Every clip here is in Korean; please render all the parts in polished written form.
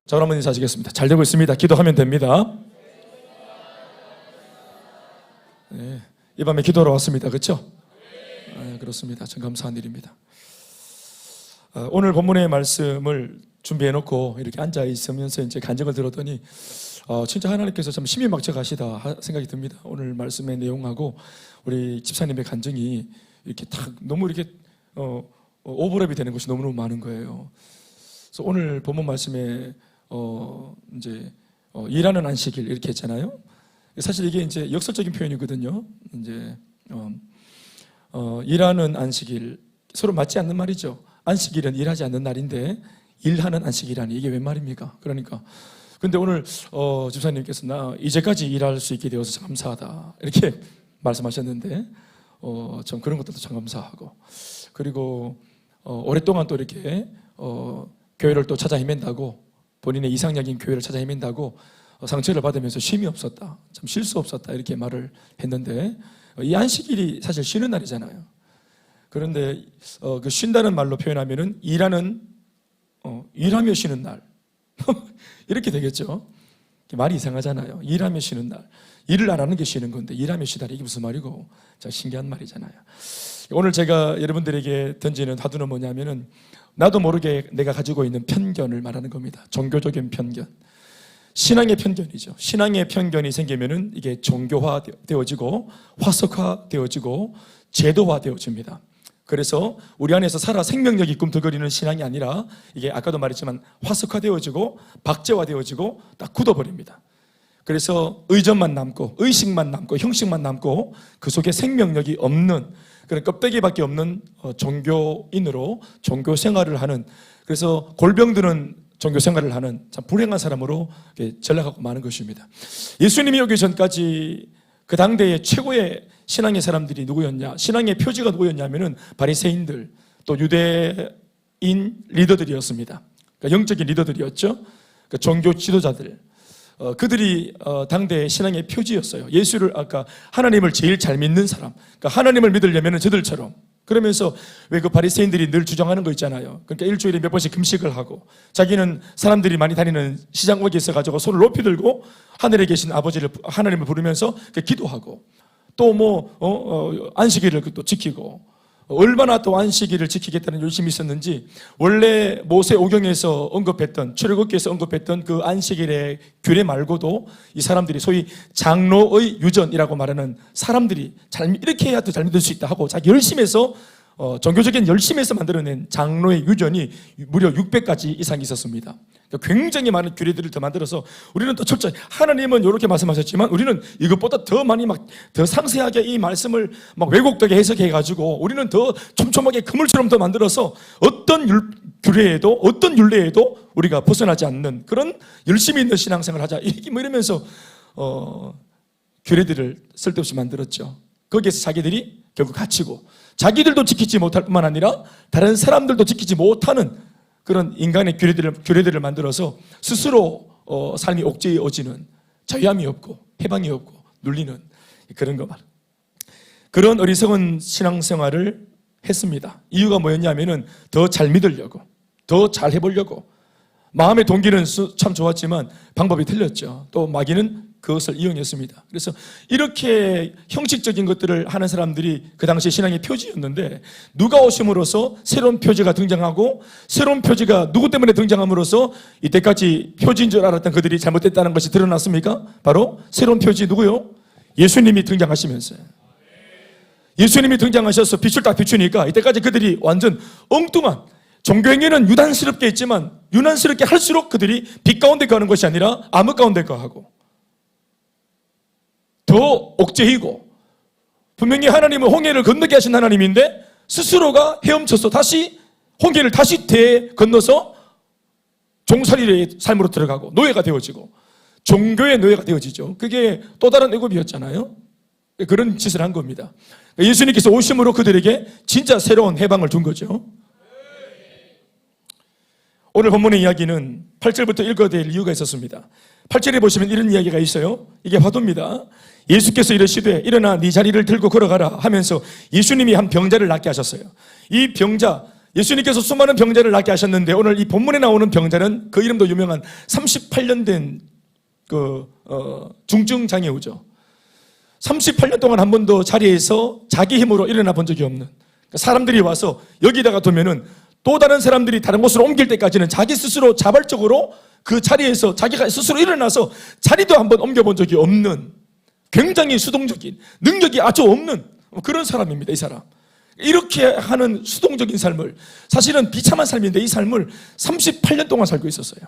자, 그럼 한번 인사하시겠습니다. 잘 되고 있습니다. 기도하면 됩니다. 네, 이 밤에 기도하러 왔습니다. 그렇죠? 네, 그렇습니다. 참 감사한 일입니다. 오늘 본문의 말씀을 준비해놓고 이렇게 앉아 있으면서 이제 간증을 들었더니 진짜 하나님께서 참 힘이 막쳐 가시다 생각이 듭니다. 오늘 말씀의 내용하고 우리 집사님의 간증이 이렇게 탁 너무 이렇게 오버랩이 되는 것이 너무너무 많은 거예요. 그래서 오늘 본문 말씀에 이제 일하는 안식일 이렇게 했잖아요. 사실 이게 이제 역설적인 표현이거든요. 이제 일하는 안식일 서로 맞지 않는 말이죠. 안식일은 일하지 않는 날인데 일하는 안식일이라니 이게 웬 말입니까? 그러니까 근데 오늘 집사님께서 나 이제까지 일할 수 있게 되어서 감사하다 이렇게 말씀하셨는데 좀 그런 것들도 참 감사하고 그리고 오랫동안 또 이렇게 교회를 또 찾아 헤맨다고 본인의 이상적인 교회를 찾아 헤맨다고 상처를 받으면서 쉼이 없었다, 참 쉴 수 없었다 이렇게 말을 했는데 이 안식일이 사실 쉬는 날이잖아요. 그런데 그 쉰다는 말로 표현하면은 일하며 쉬는 날 이렇게 되겠죠. 말이 이상하잖아요. 일하며 쉬는 날, 일을 안 하는 게 쉬는 건데 일하며 쉬다 이게 무슨 말이고 참 신기한 말이잖아요. 오늘 제가 여러분들에게 던지는 화두는 뭐냐면은 나도 모르게 내가 가지고 있는 편견을 말하는 겁니다. 종교적인 편견, 신앙의 편견이죠. 신앙의 편견이 생기면은 이게 종교화되어지고 화석화되어지고 제도화되어집니다. 그래서 우리 안에서 살아 생명력이 꿈틀거리는 신앙이 아니라 이게 아까도 말했지만 화석화되어지고 박제화되어지고 딱 굳어버립니다. 그래서 의전만 남고 의식만 남고 형식만 남고 그 속에 생명력이 없는 그런 껍데기밖에 없는 종교인으로 종교 생활을 하는, 그래서 골병드는 종교 생활을 하는 참 불행한 사람으로 전락하고 마는 것입니다. 예수님이 오기 전까지 그 당대의 최고의 신앙의 사람들이 누구였냐, 신앙의 표지가 누구였냐면은 바리새인들 또 유대인 리더들이었습니다. 그러니까 영적인 리더들이었죠. 그러니까 종교 지도자들, 그들이 당대의 신앙의 표지였어요. 예수를 아까 하나님을 제일 잘 믿는 사람, 그러니까 하나님을 믿으려면 저들처럼, 그러면서 왜 그 바리새인들이 늘 주장하는 거 있잖아요. 그러니까 일주일에 몇 번씩 금식을 하고 자기는 사람들이 많이 다니는 시장 거기에 있어가지고 손을 높이 들고 하늘에 계신 아버지를 하나님을 부르면서 기도하고 또 안식일을 또 지키고 얼마나 또 안식일을 지키겠다는 열심이 있었는지 원래 모세오경에서 언급했던 출애굽기에서 언급했던 그 안식일의 규례 말고도 이 사람들이 소위 장로의 유전이라고 말하는 사람들이 이렇게 해야 더 잘 믿을 수 있다 하고 자기 열심에서 종교적인 열심에서 만들어낸 장로의 유전이 무려 600가지 이상 있었습니다. 굉장히 많은 규례들을 더 만들어서 우리는 또 철저히, 하나님은 이렇게 말씀하셨지만 우리는 이것보다 더 많이 더 상세하게 이 말씀을 왜곡되게 해석해가지고 우리는 더 촘촘하게 그물처럼 더 만들어서 어떤 규례에도 어떤 율례에도 우리가 벗어나지 않는 그런 열심히 있는 신앙생활을 하자 이러면서 규례들을 쓸데없이 만들었죠. 거기에서 자기들이 결국 갇히고 자기들도 지키지 못할 뿐만 아니라 다른 사람들도 지키지 못하는 그런 인간의 규례들을 만들어서 스스로 삶이 옥죄어지는, 자유함이 없고 해방이 없고 눌리는 그런 거 말이에요. 그런 어리석은 신앙생활을 했습니다. 이유가 뭐였냐면은 더 잘 믿으려고, 더 잘 해보려고. 마음의 동기는 참 좋았지만 방법이 틀렸죠. 또 마귀는 그것을 이용했습니다. 그래서 이렇게 형식적인 것들을 하는 사람들이 그 당시 신앙의 표지였는데 누가 오심으로써 새로운 표지가 등장하고 새로운 표지가 누구 때문에 등장함으로써 이때까지 표지인 줄 알았던 그들이 잘못됐다는 것이 드러났습니까? 바로 새로운 표지 누구요? 예수님이 등장하시면서요. 예수님이 등장하셔서 빛을 딱 비추니까 이때까지 그들이 완전 엉뚱한, 종교행위는 유난스럽게 있지만 유난스럽게 할수록 그들이 빛 가운데 가는 것이 아니라 암흑 가운데 가고 더 옥죄이고, 분명히 하나님은 홍해를 건너게 하신 하나님인데 스스로가 헤엄쳐서 다시 홍해를 다시 건너서 종살이의 삶으로 들어가고 노예가 되어지고 종교의 노예가 되어지죠. 그게 또 다른 애굽이었잖아요. 그런 짓을 한 겁니다. 예수님께서 오심으로 그들에게 진짜 새로운 해방을 준 거죠. 오늘 본문의 이야기는 8절부터 읽어야 될 이유가 있었습니다. 8절에 보시면 이런 이야기가 있어요. 이게 화두입니다. 예수께서 이르시되 일어나 네 자리를 들고 걸어가라 하면서 예수님이 한 병자를 낫게 하셨어요. 이 병자, 예수님께서 수많은 병자를 낫게 하셨는데 오늘 이 본문에 나오는 병자는 그 이름도 유명한 38년 된 중증장애우죠. 38년 동안 한 번도 자리에서 자기 힘으로 일어나 본 적이 없는, 사람들이 와서 여기다가 두면은 또 다른 사람들이 다른 곳으로 옮길 때까지는 자기 스스로 자발적으로 그 자리에서 자기가 스스로 일어나서 자리도 한번 옮겨본 적이 없는, 굉장히 수동적인, 능력이 아주 없는 그런 사람입니다. 이 사람. 이렇게 하는 수동적인 삶을, 사실은 비참한 삶인데 이 삶을 38년 동안 살고 있었어요.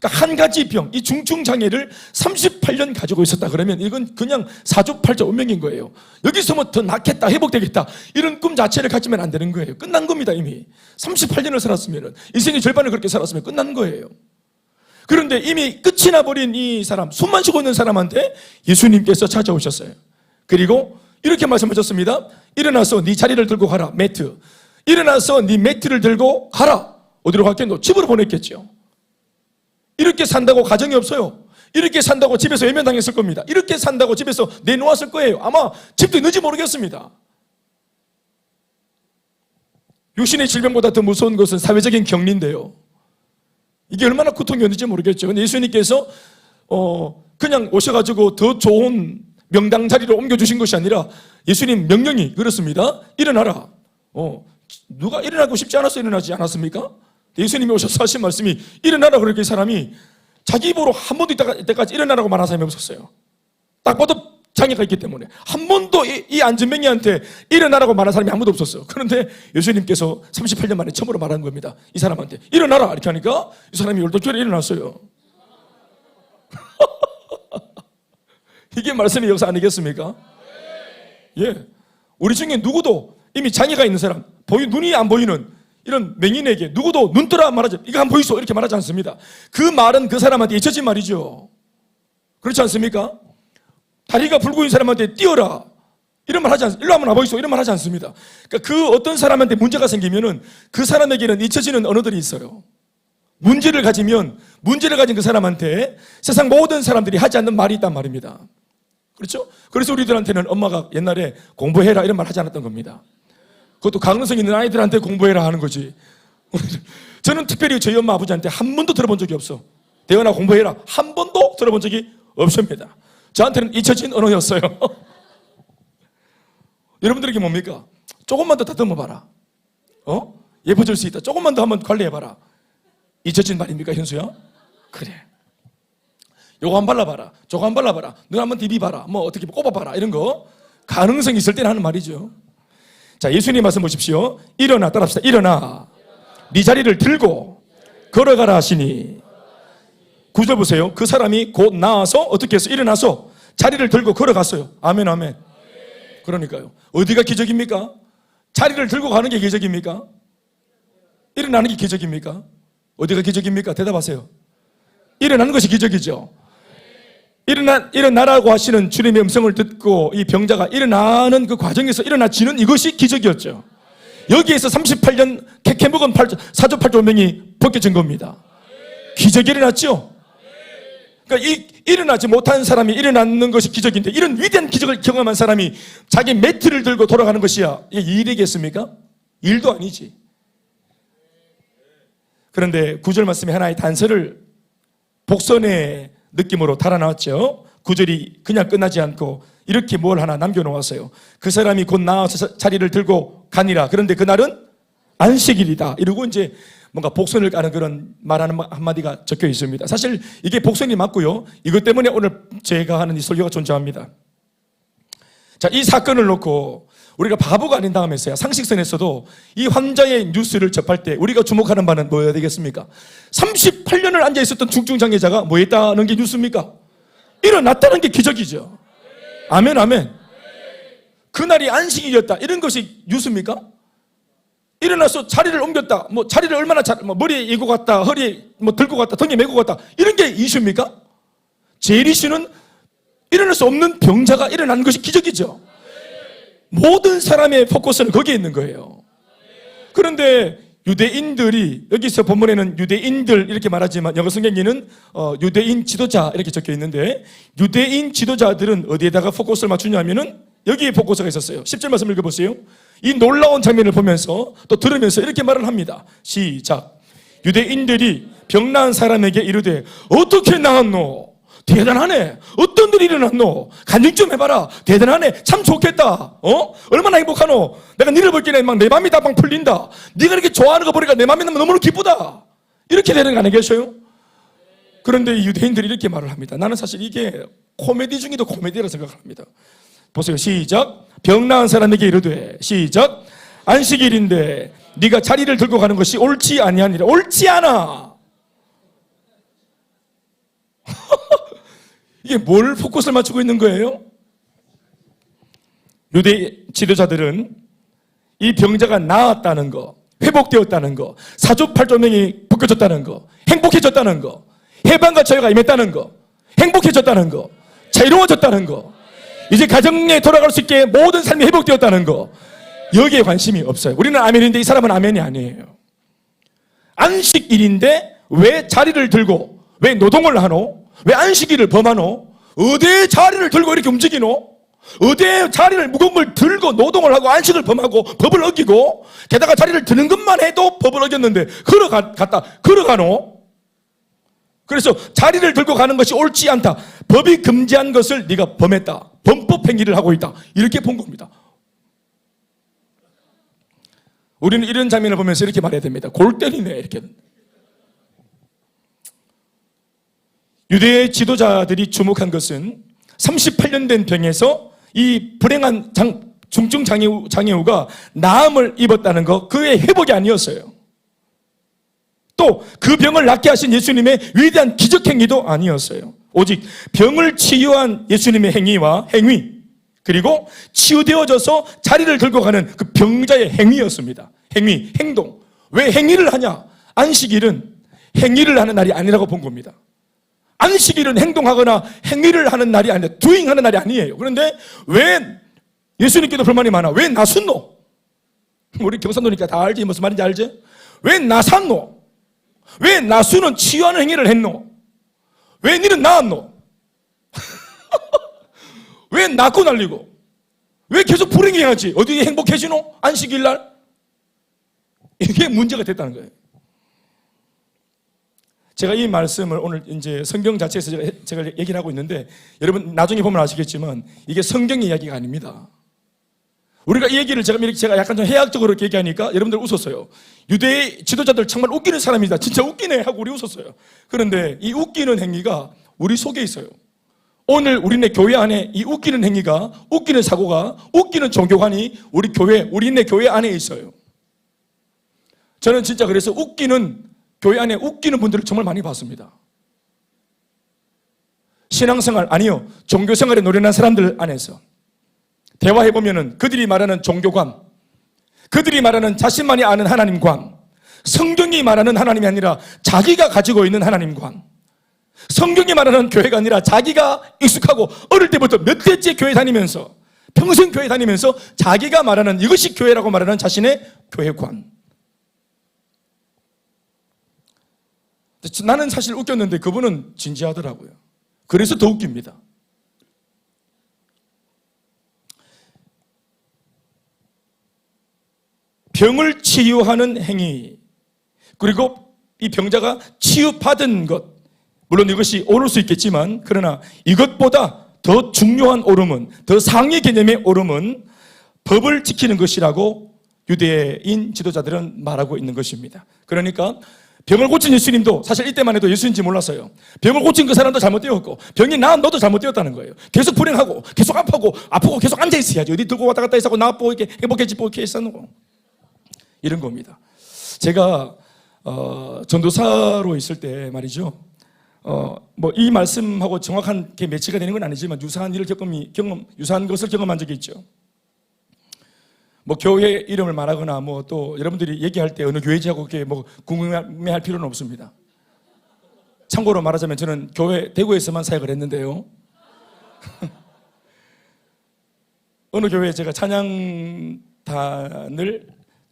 그러니까 한 가지 병, 이 중증장애를 38년 가지고 있었다 그러면 이건 그냥 사주팔자 운명인 거예요. 여기서 뭐 더 낫겠다, 회복되겠다, 이런 꿈 자체를 가지면 안 되는 거예요. 끝난 겁니다. 이미 38년을 살았으면, 인생의 절반을 그렇게 살았으면 끝난 거예요. 그런데 이미 끝이 나버린 이 사람, 숨만 쉬고 있는 사람한테 예수님께서 찾아오셨어요. 그리고 이렇게 말씀하셨습니다. 일어나서 네 자리를 들고 가라. 매트. 일어나서 네 매트를 들고 가라. 어디로 갔겠노? 집으로 보냈겠죠. 이렇게 산다고 가정이 없어요. 이렇게 산다고 집에서 외면당했을 겁니다. 이렇게 산다고 집에서 내놓았을 거예요. 아마 집도 있는지 모르겠습니다. 육신의 질병보다 더 무서운 것은 사회적인 격리인데요. 이게 얼마나 고통이었는지 모르겠죠. 근데 예수님께서 그냥 오셔가지고 더 좋은 명당 자리로 옮겨주신 것이 아니라 예수님 명령이 그렇습니다. 일어나라. 누가 일어나고 싶지 않아서 일어나지 않았습니까? 예수님이 오셔서 하신 말씀이 일어나라. 그렇게 사람이 자기 입으로 한 번도 이때까지 일어나라고 말한 사람이 없었어요. 딱 봐도 장애가 있기 때문에 한 번도 이 안전뱅이한테 일어나라고 말한 사람이 한 번도 없었어요. 그런데 예수님께서 38년 만에 처음으로 말한 겁니다. 이 사람한테 일어나라 이렇게 하니까 이 사람이 열도결에 일어났어요. 이게 말씀의 역사 아니겠습니까? 예, 우리 중에 누구도 이미 장애가 있는 사람, 눈이 안 보이는 이런 맹인에게 누구도 눈 뜨라 말하지, 이거 안 보이소 이렇게 말하지 않습니다. 그 말은 그 사람한테 잊혀진 말이죠. 그렇지 않습니까? 다리가 불구 있는 사람한테 뛰어라 이런 말 하지 않습니다. 일로 한번 와보이소 이런 말 하지 않습니다. 그러니까 그 어떤 사람한테 문제가 생기면은 그 사람에게는 잊혀지는 언어들이 있어요. 문제를 가지면 문제를 가진 그 사람한테 세상 모든 사람들이 하지 않는 말이 있단 말입니다. 그렇죠? 그래서 우리들한테는 엄마가 옛날에 공부해라 이런 말 하지 않았던 겁니다. 그것도 가능성 있는 아이들한테 공부해라 하는 거지. 저는 특별히 저희 엄마 아버지한테 한 번도 들어본 적이 없어. 대현아 공부해라 한 번도 들어본 적이 없습니다. 저한테는 잊혀진 언어였어요. 여러분들에게 뭡니까? 조금만 더 다듬어 봐라. 예뻐질 수 있다. 조금만 더 한번 관리해봐라. 잊혀진 말입니까, 현수야? 그래. 요거 한번 발라봐라. 저거 한번 발라봐라. 눈 한번 디비봐라. 뭐 어떻게 꼽아봐라. 이런 거 가능성 있을 때는 하는 말이죠. 자, 예수님 말씀 보십시오. 일어나, 따라합시다. 일어나. 네 자리를 들고 걸어가라 하시니. 9절 보세요. 그 사람이 곧 나와서 어떻게 해서 일어나서 자리를 들고 걸어갔어요. 아멘, 아멘. 그러니까요. 어디가 기적입니까? 자리를 들고 가는 게 기적입니까? 일어나는 게 기적입니까? 어디가 기적입니까? 대답하세요. 일어나는 것이 기적이죠. 일어나라고 하시는 주님의 음성을 듣고 이 병자가 일어나는 그 과정에서 일어나지는 이것이 기적이었죠. 여기에서 38년 캐캐 묵은 사주팔조명이 벗겨진 겁니다. 기적이 일어났죠. 그러니까 일어나지 못한 사람이 일어나는 것이 기적인데, 이런 위대한 기적을 경험한 사람이 자기 매트를 들고 돌아가는 것이야 이게 일이겠습니까? 일도 아니지. 그런데 9절 말씀에 하나의 단서를 복선의 느낌으로 달아나왔죠. 9절이 그냥 끝나지 않고 이렇게 뭘 하나 남겨놓았어요. 그 사람이 곧 나와서 자리를 들고 가니라. 그런데 그날은 안식일이다. 이러고 이제 뭔가 복선을 까는 그런 말하는 한마디가 적혀 있습니다. 사실 이게 복선이 맞고요. 이것 때문에 오늘 제가 하는 이 설교가 존재합니다. 자, 이 사건을 놓고 우리가 바보가 아닌 다음에서야 상식선에서도 이 환자의 뉴스를 접할 때 우리가 주목하는 바는 뭐여야 되겠습니까? 38년을 앉아있었던 중증장애자가 뭐 했다는 게 뉴스입니까? 일어났다는 게 기적이죠. 아멘, 아멘. 그날이 안식일이었다 이런 것이 뉴스입니까? 일어나서 자리를 옮겼다, 뭐 자리를 얼마나 머리에 이고 갔다, 허리에 뭐 들고 갔다, 등에 메고 갔다, 이런 게 이슈입니까? 제일 이슈는 일어날 수 없는 병자가 일어난 것이 기적이죠. 모든 사람의 포커스는 거기에 있는 거예요. 그런데 유대인들이, 여기서 본문에는 유대인들 이렇게 말하지만 영어 성경에는 유대인 지도자 이렇게 적혀 있는데, 유대인 지도자들은 어디에다가 포커스를 맞추냐면은 여기에 포커스가 있었어요. 10절 말씀 읽어보세요. 이 놀라운 장면을 보면서 또 들으면서 이렇게 말을 합니다. 시작. 유대인들이 병나은 사람에게 이르되 어떻게 나았노? 대단하네. 어떤 일이 일어났노? 간증 좀 해봐라. 대단하네. 참 좋겠다. 얼마나 행복하노? 내가 니를 볼 때는 막 내 맘이 다 막 풀린다. 네가 이렇게 좋아하는 거 보니까 내 맘이 너무너무 기쁘다. 이렇게 되는 거 아니겠어요? 그런데 이 유대인들이 이렇게 말을 합니다. 나는 사실 이게 코미디 중에도 코미디라고 생각합니다. 보세요. 시작. 병나은 사람에게 이르되, 시작. 안식일인데 네가 자리를 들고 가는 것이 옳지 아니하니라. 옳지 않아. 이게 뭘 포커스를 맞추고 있는 거예요? 유대 지도자들은 이 병자가 나았다는 거, 회복되었다는 거, 사주팔조명이 벗겨졌다는 거, 행복해졌다는 거, 해방과 자유가 임했다는 거, 행복해졌다는 거, 자유로워졌다는 거, 이제 가정에 돌아갈 수 있게 모든 삶이 회복되었다는 거, 여기에 관심이 없어요. 우리는 아멘인데 이 사람은 아멘이 아니에요. 안식일인데 왜 자리를 들고, 왜 노동을 하노? 왜 안식일을 범하노? 어디에 자리를 들고 이렇게 움직이노? 어디에 자리를 무거운 걸 들고 노동을 하고 안식을 범하고 법을 어기고, 게다가 자리를 드는 것만 해도 법을 어겼는데 걸어가노? 그래서 자리를 들고 가는 것이 옳지 않다. 법이 금지한 것을 네가 범했다. 범법 행위를 하고 있다. 이렇게 본 겁니다. 우리는 이런 장면을 보면서 이렇게 말해야 됩니다. 골 때리네 이렇게. 유대의 지도자들이 주목한 것은 38년 된 병에서 이 불행한 중증 장애우가 나음을 입었다는 것, 그의 회복이 아니었어요. 또 그 병을 낫게 하신 예수님의 위대한 기적행위도 아니었어요. 오직 병을 치유한 예수님의 행위와 행위, 그리고 치유되어져서 자리를 들고 가는 그 병자의 행위였습니다. 행위, 행동. 왜 행위를 하냐? 안식일은 행위를 하는 날이 아니라고 본 겁니다. 안식일은 행동하거나 행위를 하는 날이 아니라 doing 하는 날이 아니에요. 그런데 왜 예수님께도 불만이 많아? 왜 나섰노? 우리 경상도니까 다 알지? 무슨 말인지 알지? 왜 나섰노? 왜 나수는 치유하는 행위를 했노? 왜 니는 나았노? 왜 낳고 날리고? 왜 계속 불행해야지? 어디 행복해지노? 안식일 날? 이게 문제가 됐다는 거예요. 제가 이 말씀을 오늘 이제 성경 자체에서 제가 얘기를 하고 있는데, 여러분 나중에 보면 아시겠지만 이게 성경 이야기가 아닙니다. 우리가 이 얘기를 제가 약간 좀 해학적으로 이렇게 얘기하니까 여러분들 웃었어요. 유대의 지도자들 정말 웃기는 사람이다. 진짜 웃기네 하고 우리 웃었어요. 그런데 이 웃기는 행위가 우리 속에 있어요. 오늘 우리네 교회 안에 이 웃기는 행위가, 웃기는 사고가, 웃기는 종교관이 우리네 교회 안에 있어요. 저는 진짜 그래서 교회 안에 웃기는 분들을 정말 많이 봤습니다. 신앙생활, 아니요, 종교생활에 노련한 사람들 안에서 대화해보면은 그들이 말하는 종교관, 그들이 말하는 자신만이 아는 하나님관, 성경이 말하는 하나님이 아니라 자기가 가지고 있는 하나님관, 성경이 말하는 교회가 아니라 자기가 익숙하고 어릴 때부터 몇 대째 교회 다니면서, 평생 교회 다니면서 자기가 말하는, 이것이 교회라고 말하는 자신의 교회관. 나는 사실 웃겼는데 그분은 진지하더라고요. 그래서 더 웃깁니다. 병을 치유하는 행위, 그리고 이 병자가 치유받은 것, 물론 이것이 옳을 수 있겠지만, 그러나 이것보다 더 중요한 옳음은, 더 상위 개념의 옳음은 법을 지키는 것이라고 유대인 지도자들은 말하고 있는 것입니다. 그러니까 병을 고친 예수님도 사실 이때만 해도 예수인지 몰랐어요. 병을 고친 그 사람도 잘못되었고, 병이 나은 너도 잘못되었다는 거예요. 계속 불행하고, 계속 아프고 계속 앉아있어야지. 어디 들고 왔다 갔다 해서 나쁘고 이렇게 행복해지고 이렇게 있었노, 이런 겁니다. 제가 전도사로 있을 때 말이죠, 뭐 이 말씀하고 정확한 게 매치가 되는 건 아니지만 유사한 일을 유사한 것을 경험한 적이 있죠. 뭐 교회 이름을 말하거나 뭐 또 여러분들이 얘기할 때 어느 교회지하고 그렇게 뭐 궁금해할 필요는 없습니다. 참고로 말하자면 저는 교회 대구에서만 사역을 했는데요. 어느 교회에 제가 찬양단을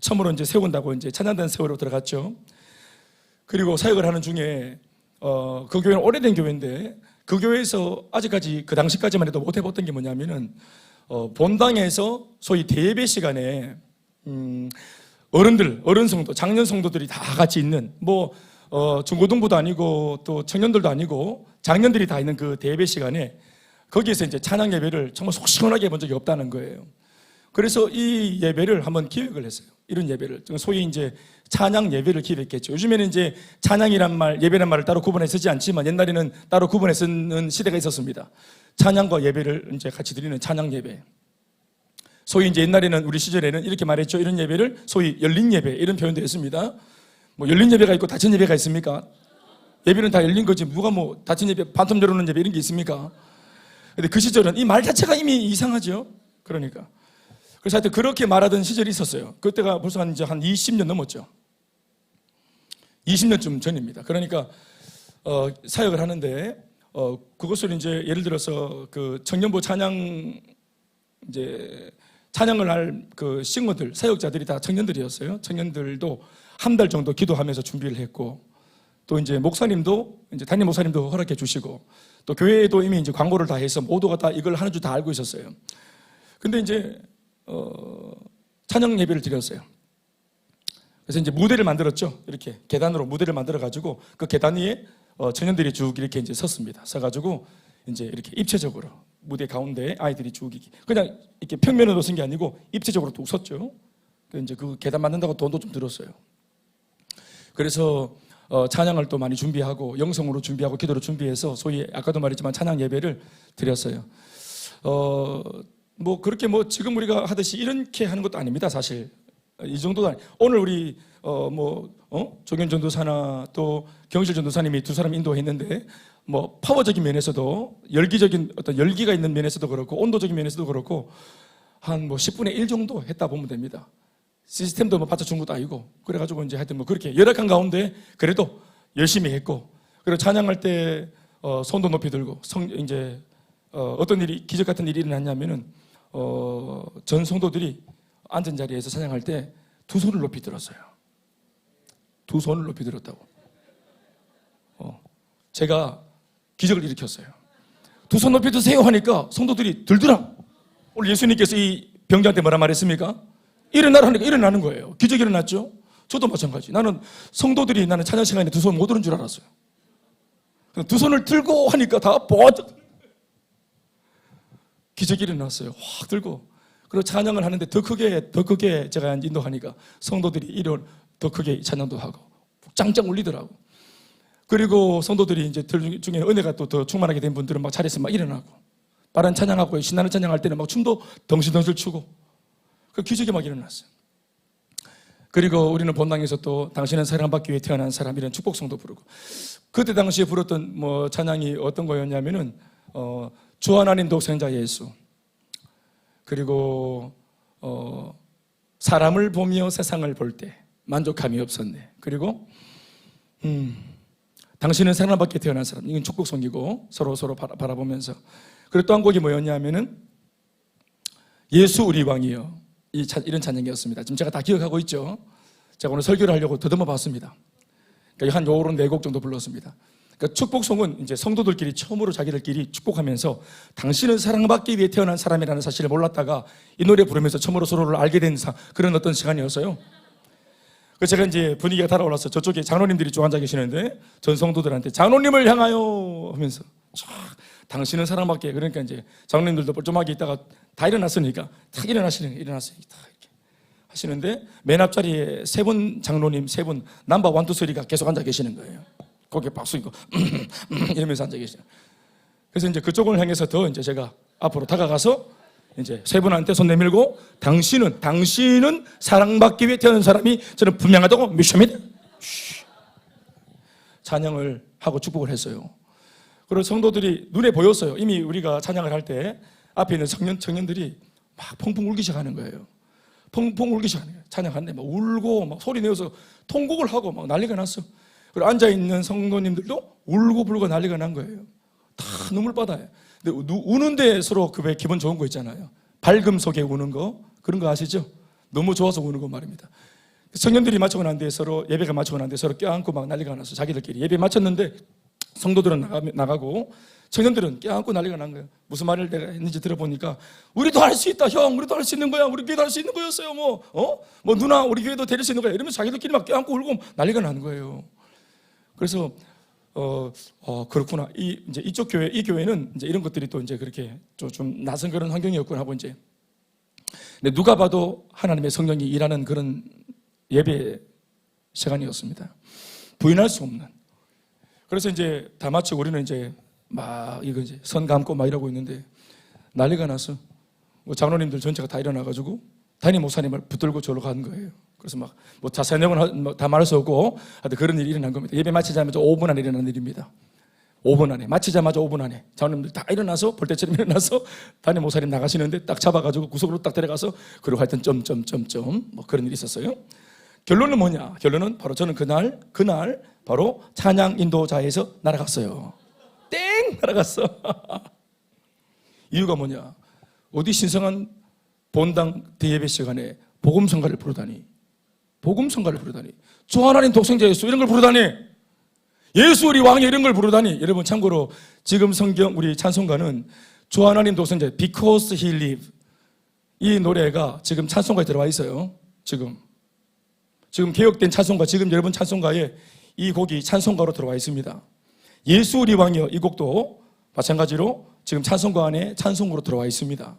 처음으로 이제 세운다고 이제 찬양단 세우러 들어갔죠. 그리고 사역을 하는 중에 그 교회는 오래된 교회인데 그 교회에서 아직까지 그 당시까지만 해도 못 해봤던 게 뭐냐면은 본당에서 소위 대예배 시간에 어른 성도, 장년 성도들이 다 같이 있는 중고등부도 아니고 또 청년들도 아니고 장년들이 다 있는 그 대예배 시간에 거기에서 이제 찬양 예배를 정말 속 시원하게 본 적이 없다는 거예요. 그래서 이 예배를 한번 기획을 했어요. 이런 예배를 소위 이제 찬양 예배를 기획했죠. 요즘에는 이제 찬양이란 말, 예배란 말을 따로 구분해 쓰지 않지만 옛날에는 따로 구분해 쓰는 시대가 있었습니다. 찬양과 예배를 이제 같이 드리는 찬양 예배. 소위 이제 옛날에는 우리 시절에는 이렇게 말했죠. 이런 예배를 소위 열린 예배 이런 표현도 했습니다. 열린 예배가 있고 닫힌 예배가 있습니까? 예배는 다 열린 거지 누가 닫힌 예배, 반텀 열어놓는 예배 이런 게 있습니까? 근데 그 시절은 이 말 자체가 이미 이상하죠. 그러니까. 그래서 하여튼 그렇게 말하던 시절이 있었어요. 그때가 벌써 한 20년 넘었죠. 20년쯤 전입니다. 그러니까 사역을 하는데 그것을 이제 예를 들어서 그 청년부 찬양 이제 찬양을 할 그 싱어들 사역자들이 다 청년들이었어요. 청년들도 한 달 정도 기도하면서 준비를 했고 또 이제 목사님도 이제 담임 목사님도 허락해 주시고 또 교회에도 이미 이제 광고를 다 해서 모두가 다 이걸 하는 줄 다 알고 있었어요. 근데 이제 찬양 예배를 드렸어요. 그래서 이제 무대를 만들었죠. 이렇게 계단으로 무대를 만들어 가지고 그 계단 위에 청년들이 쭉 이렇게 이제 섰습니다. 서가지고 이제 이렇게 입체적으로 무대 가운데 아이들이 쭉 그냥 이렇게 평면으로 선 게 아니고 입체적으로 쭉 섰죠. 이제 그 계단 만든다고 돈도 좀 들었어요. 그래서 찬양을 또 많이 준비하고 영성으로 준비하고 기도로 준비해서 소위 아까도 말했지만 찬양 예배를 드렸어요. 그렇게 지금 우리가 하듯이 이렇게 하는 것도 아닙니다. 사실 이 정도도 아니. 오늘 우리 조견 전도사나 또 경실 전도사님이 두 사람 인도했는데 파워적인 면에서도 열기적인 어떤 열기가 있는 면에서도 그렇고 온도적인 면에서도 그렇고 한 10분의 1 정도 했다 보면 됩니다. 시스템도 받쳐준 것도 아니고 그래가지고 이제 하여튼 그렇게 열악한 가운데 그래도 열심히 했고 그리고 찬양할 때 손도 높이 들고 이제 어떤 일이 기적 같은 일이 일어났냐면은 전 성도들이 앉은 자리에서 찬양할 때 두 손을 높이 들었어요. 두 손을 높이 들었다고. 제가 기적을 일으켰어요. 두 손 높이 드세요 하니까 성도들이 들더라. 오늘 예수님께서 이 병자한테 뭐라 말했습니까? 일어나라니까 일어나는 거예요. 기적이 일어났죠. 저도 마찬가지. 나는 찬양 시간에 두 손 못 들은 줄 알았어요. 두 손을 들고 하니까 다 기적이 일어났어요. 확 들고. 그리고 찬양을 하는데 더 크게 제가 인도하니까 성도들이 더 크게 찬양도 하고 짱짱 울리더라고. 그리고 성도들이 이제 중에 은혜가 또 더 충만하게 된 분들은 막 자리에서 막 일어나고 빠른 찬양하고 신나는 찬양할 때는 막 춤도 덩실덩실 추고 그 기적이 막 일어났어요. 그리고 우리는 본당에서 또 당신은 사랑받기 위해 태어난 사람 이런 축복성도 부르고 그때 당시에 불렀던 찬양이 어떤 거였냐면은 주 하나님 독생자 예수 그리고 사람을 보며 세상을 볼 때 만족함이 없었네. 그리고 당신은 사랑받기 태어난 사람 이건 축복성이고 서로 바라보면서 그리고 또 한 곡이 뭐였냐면은 예수 우리 왕이여 이런 찬양이었습니다. 지금 제가 다 기억하고 있죠. 제가 오늘 설교를 하려고 더듬어 봤습니다. 그러니까 한 요런 4곡 정도 불렀습니다. 그러니까 축복송은 이제 성도들끼리 처음으로 자기들끼리 축복하면서 당신은 사랑받기 위해 태어난 사람이라는 사실을 몰랐다가 이 노래 부르면서 처음으로 서로를 알게 된 그런 어떤 시간이었어요. 그래서 제가 이제 분위기가 달아올라서 저쪽에 장로님들이 쭉 앉아 계시는데 전 성도들한테 장로님을 향하여 하면서 쫙 당신은 사랑받기 그러니까 이제 장로님들도 뻘쭘하게 있다가 다 일어났으니까 탁 일어났어요. 딱 이렇게 하시는데 맨 앞자리에 3분 장로님 3분 넘버 1, 2, 3가 계속 앉아 계시는 거예요. 거기에 박수 있고 이러면서 앉아 계시죠. 그래서 이제 그쪽을 향해서 더 이제 제가 앞으로 다가가서 이제 3분한테 손 내밀고 당신은 사랑받기 위해 태어난 사람이 저는 분명하다고 믿습니다. 찬양을 하고 축복을 했어요. 그리고 성도들이 눈에 보였어요. 이미 우리가 찬양을 할 때 앞에 있는 청년들이 막 펑펑 울기 시작하는 거예요. 펑펑 울기 시작하는 거예요. 찬양하는데 막 울고 막 소리 내어서 통곡을 하고 막 난리가 났어. 그리고 앉아있는 성도님들도 울고 불고 난리가 난 거예요. 다 눈물바다예요. 근데 우는데 서로 그 왜 기분 좋은 거 있잖아요. 밝음 속에 우는 거 그런 거 아시죠? 너무 좋아서 우는 거 말입니다. 청년들이 마치고 난 뒤에 서로 예배가 마치고 난 뒤에 서로 껴안고 막 난리가 나서 자기들끼리 예배 마쳤는데 성도들은 나가고 청년들은 껴안고 난리가 난 거예요. 무슨 말을 내가 했는지 들어보니까 우리도 할 수 있다 형, 우리도 할 수 있는 거야, 우리 교회도 할 수 있는 거였어요, 뭐 누나 우리 교회도 데릴 수 있는 거야 이러면서 자기들끼리 막 껴안고 울고 난리가 나는 거예요. 그래서 그렇구나. 이제 이쪽 교회, 이 교회는 이제 이런 것들이 또 이제 그렇게 좀 낯선 그런 환경이었구나 하고 이제. 근데 누가 봐도 하나님의 성령이 일하는 그런 예배 시간이었습니다. 부인할 수 없는. 그래서 이제 다 마치고 우리는 이제 막 이거 이제 선 감고 막 이러고 있는데 난리가 나서 장로님들 전체가 다 일어나가지고 담임 목사님을 붙들고 저로 간 거예요. 그래서 막 자세한 내용은 다 말할 수 없고 하여튼 그런 일이 일어난 겁니다. 예배 마치자마자 5분 안에 일어난 일입니다. 5분 안에 마치자마자 5분 안에 장로님들 다 일어나서 볼때처럼 일어나서 담임 목사님 나가시는데 딱 잡아가지고 구석으로 딱 데려가서 그리고 하여튼 점점점점 뭐 그런 일이 있었어요. 결론은 뭐냐? 결론은 바로 저는 그날 바로 찬양 인도자에서 날아갔어요. 땡! 날아갔어. 이유가 뭐냐? 어디 신성한 본당 대예배 시간에 복음성가를 부르다니 주 하나님 독생자 예수 이런 걸 부르다니 예수 우리 왕이 이런 걸 부르다니. 여러분 참고로 지금 성경 우리 찬송가는 주 하나님 독생자 Because He Live 이 노래가 지금 찬송가에 들어와 있어요. 지금 개혁된 찬송가, 지금 여러분 찬송가에 이 곡이 찬송가로 들어와 있습니다. 예수 우리 왕이여 이 곡도 마찬가지로 지금 찬송가 안에 찬송으로 들어와 있습니다.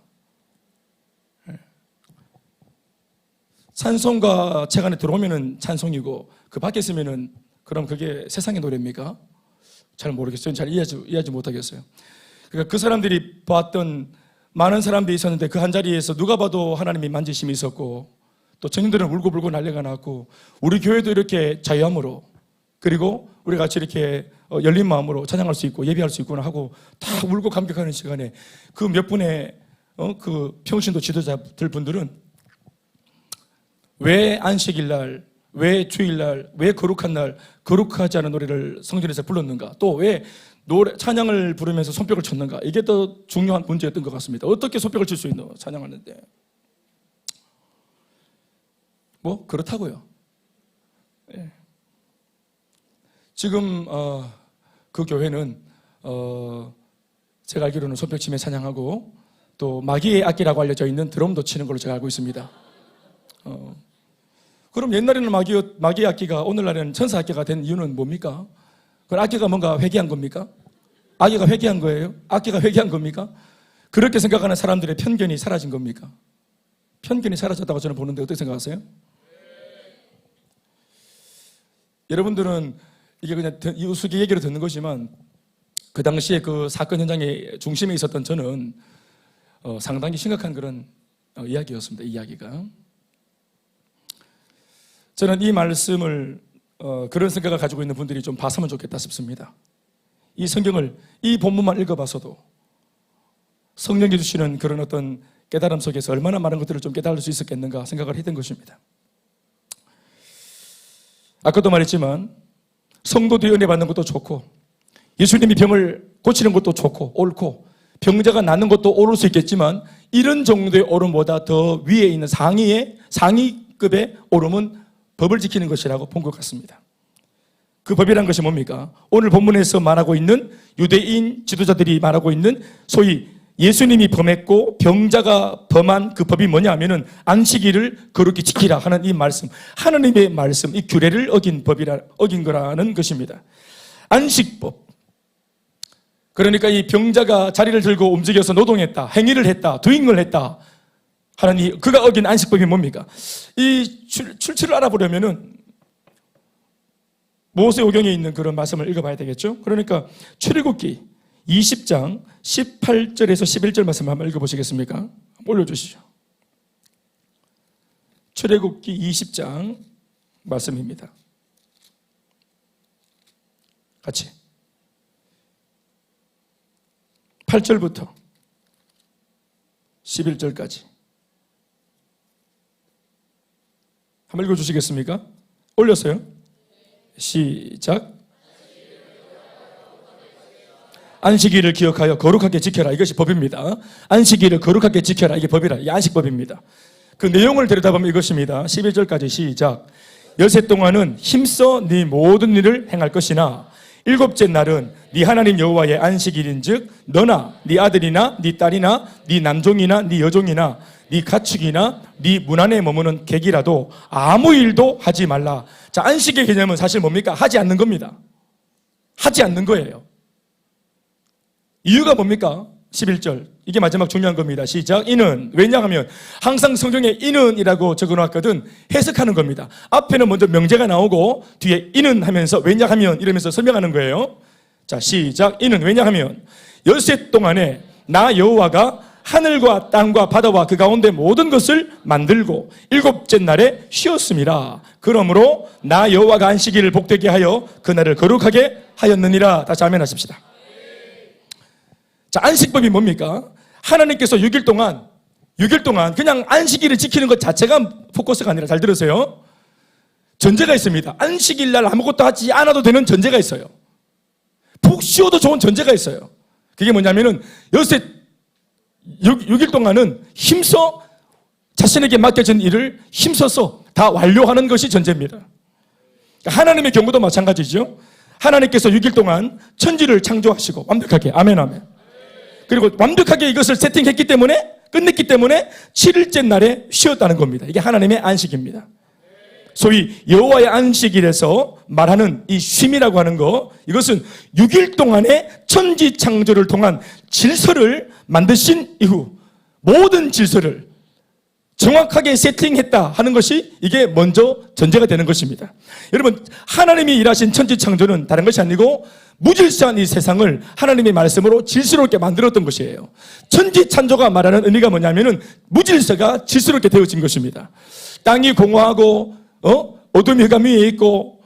찬송가 책 안에 들어오면은 찬송이고 그 밖에 있으면은 그럼 그게 세상의 노래입니까? 잘 모르겠어요. 잘 이해하지 못하겠어요. 그러니까 그 사람들이 봤던 많은 사람들이 있었는데 그 한 자리에서 누가 봐도 하나님이 만지심이 있었고 또 청년들은 울고불고 난리가 났고 우리 교회도 이렇게 자유함으로 그리고 우리 같이 이렇게 열린 마음으로 찬양할 수 있고 예배할 수 있구나 하고 다 울고 감격하는 시간에 그 몇 분의 그 평신도 지도자들 분들은 왜 안식일 날, 왜 주일 날, 왜 거룩한 날 거룩하지 않은 노래를 성전에서 불렀는가? 또 왜 찬양을 부르면서 손뼉을 쳤는가? 이게 더 중요한 문제였던 것 같습니다. 어떻게 손뼉을 칠 수 있노? 찬양하는데. 뭐 그렇다고요. 예. 지금 그 교회는 제가 알기로는 손뼉치며 찬양하고 또 마귀의 악기라고 알려져 있는 드럼도 치는 걸로 제가 알고 있습니다. 그럼 옛날에는 마귀의 악기가 오늘날에는 천사 악기가 된 이유는 뭡니까? 그 악기가 뭔가 회개한 겁니까? 악기가 회개한 거예요? 악기가 회개한 겁니까? 그렇게 생각하는 사람들의 편견이 사라진 겁니까? 편견이 사라졌다고 저는 보는데 어떻게 생각하세요? 여러분들은 이게 그냥 우스개 얘기로 듣는 거지만 그 당시에 그 사건 현장의 중심에 있었던 저는 상당히 심각한 그런 이야기였습니다. 이 이야기가. 저는 이 말씀을 그런 생각을 가지고 있는 분들이 좀 봤으면 좋겠다 싶습니다. 이 성경을 이 본문만 읽어봐서도 성령이 주시는 그런 어떤 깨달음 속에서 얼마나 많은 것들을 좀 깨달을 수 있었겠는가 생각을 했던 것입니다. 아까도 말했지만 성도들이 은혜 받는 것도 좋고 예수님이 병을 고치는 것도 좋고 옳고 병자가 낫는 것도 옳을 수 있겠지만 이런 정도의 옳음보다 더 위에 있는 상위급의 옳음은 법을 지키는 것이라고 본 것 같습니다. 그 법이란 것이 뭡니까? 오늘 본문에서 말하고 있는 유대인 지도자들이 말하고 있는 소위 예수님이 범했고 병자가 범한 그 법이 뭐냐 하면은 안식일을 거룩히 지키라 하는 이 말씀, 하나님의 말씀, 이 규례를 어긴 거라는 것입니다. 안식법. 그러니까 이 병자가 자리를 들고 움직여서 노동했다, 행위를 했다, 도잉을 했다 하는 그가 어긴 안식법이 뭡니까? 이 출처를 알아보려면은 모세오경에 있는 그런 말씀을 읽어봐야 되겠죠? 그러니까 출애굽기 20장 18절에서 11절 말씀 한번 읽어보시겠습니까? 올려주시죠. 출애굽기 20장 말씀입니다. 같이 8절부터 11절까지 한번 읽어주시겠습니까? 올렸어요? 시작. 안식일을 기억하여 거룩하게 지켜라. 이것이 법입니다. 안식일을 거룩하게 지켜라. 이게 법이라. 이게 안식법입니다. 그 내용을 들여다보면 이것입니다. 11절까지 시작. 여세 동안은 힘써 네 모든 일을 행할 것이나 일곱째 날은 네 하나님 여호와의 안식일인즉 너나 네 아들이나 네 딸이나 네 남종이나 네 여종이나 네 가축이나 네 문 안에 머무는 객이라도 아무 일도 하지 말라. 자, 안식의 개념은 사실 뭡니까? 하지 않는 겁니다. 하지 않는 거예요. 이유가 뭡니까? 11절. 이게 마지막 중요한 겁니다. 시작. 이는, 왜냐하면 항상 성경에 이는이라고 적어놨거든. 해석하는 겁니다. 앞에는 먼저 명제가 나오고 뒤에 이는 하면서 왜냐하면 이러면서 설명하는 거예요. 자, 시작. 이는 왜냐하면 엿새 동안에 나 여호와가 하늘과 땅과 바다와 그 가운데 모든 것을 만들고 일곱째 날에 쉬었습니다. 그러므로 나 여호와가 안식일을 복되게 하여 그날을 거룩하게 하였느니라. 다시 아멘 하십시다. 자, 안식법이 뭡니까? 하나님께서 6일 동안 그냥 안식일을 지키는 것 자체가 포커스가 아니라, 잘 들으세요. 전제가 있습니다. 안식일 날 아무것도 하지 않아도 되는 전제가 있어요. 푹 쉬어도 좋은 전제가 있어요. 그게 뭐냐면은 6일 동안은 힘써 자신에게 맡겨진 일을 힘써서 다 완료하는 것이 전제입니다. 하나님의 경우도 마찬가지죠. 하나님께서 6일 동안 천지를 창조하시고 완벽하게, 아멘 아멘. 그리고 완벽하게 이것을 세팅했기 때문에, 끝냈기 때문에 7일째 날에 쉬었다는 겁니다. 이게 하나님의 안식입니다. 소위 여호와의 안식일에서 말하는 이 쉼이라고 하는 거, 이것은 6일 동안의 천지 창조를 통한 질서를 만드신 이후 모든 질서를 정확하게 세팅했다 하는 것이 이게 먼저 전제가 되는 것입니다. 여러분, 하나님이 일하신 천지 창조는 다른 것이 아니고 무질서한 이 세상을 하나님의 말씀으로 질서롭게 만들었던 것이에요. 천지 창조가 말하는 의미가 뭐냐면은 무질서가 질서롭게 되어진 것입니다. 땅이 공허하고 어둠이 흑암 위에 있고,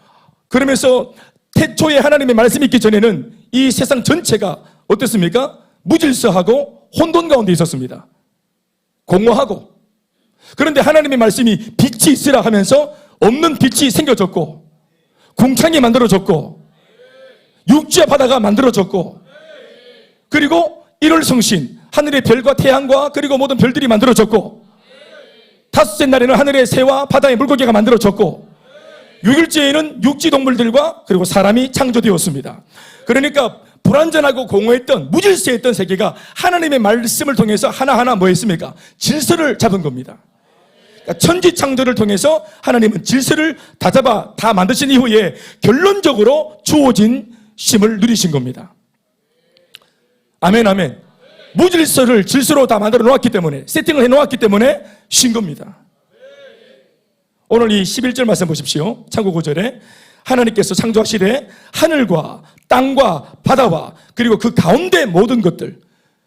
그러면서 태초에 하나님의 말씀이 있기 전에는 이 세상 전체가 어땠습니까? 무질서하고 혼돈 가운데 있었습니다. 공허하고. 그런데 하나님의 말씀이 빛이 있으라 하면서 없는 빛이 생겨졌고, 궁창이 만들어졌고, 육지와 바다가 만들어졌고, 그리고 일월성신, 하늘의 별과 태양과 그리고 모든 별들이 만들어졌고, 다섯째 날에는 하늘의 새와 바다의 물고기가 만들어졌고, 6일째에는 육지동물들과 그리고 사람이 창조되었습니다. 그러니까 불완전하고 공허했던, 무질서했던 세계가 하나님의 말씀을 통해서 하나하나 뭐 했습니까? 질서를 잡은 겁니다. 그러니까 천지 창조를 통해서 하나님은 질서를 다 만드신 이후에 결론적으로 주어진 쉼을 누리신 겁니다. 아멘 아멘. 무질서를 질서로 다 만들어 놓았기 때문에, 세팅을 해 놓았기 때문에 쉰 겁니다. 오늘 이 11절 말씀 보십시오. 창고 9절에 하나님께서 창조하시되 하늘과 땅과 바다와 그리고 그 가운데 모든 것들,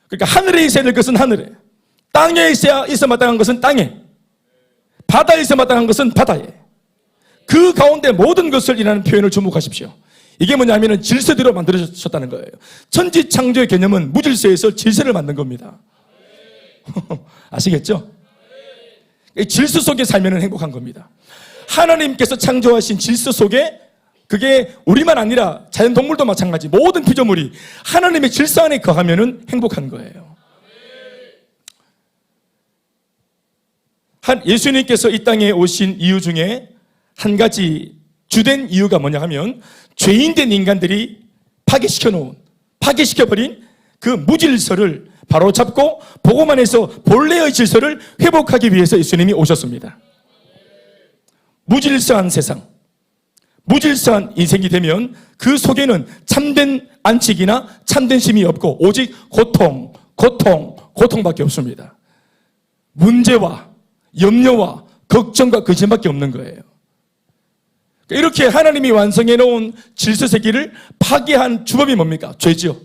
그러니까 하늘에 있어야 될 것은 하늘에, 땅에 있어 마땅한 것은 땅에, 바다에 있어 마땅한 것은 바다에, 그 가운데 모든 것을 이라는 표현을 주목하십시오. 이게 뭐냐면은 질서대로 만들어졌다는 거예요. 천지 창조의 개념은 무질서에서 질서를 만든 겁니다. 아시겠죠? 질서 속에 살면 행복한 겁니다. 하나님께서 창조하신 질서 속에, 그게 우리만 아니라 자연동물도 마찬가지, 모든 피조물이 하나님의 질서 안에 거하면 행복한 거예요. 예수님께서 이 땅에 오신 이유 중에 한 가지 주된 이유가 뭐냐 하면, 죄인된 인간들이 파괴시켜버린 그 무질서를 바로잡고 복음 안에서 본래의 질서를 회복하기 위해서 예수님이 오셨습니다. 무질서한 세상, 무질서한 인생이 되면 그 속에는 참된 안식이나 참된 쉼이 없고 오직 고통밖에 없습니다. 문제와 염려와 걱정과 근심밖에 없는 거예요. 이렇게 하나님이 완성해 놓은 질서 세계를 파괴한 주범이 뭡니까? 죄죠.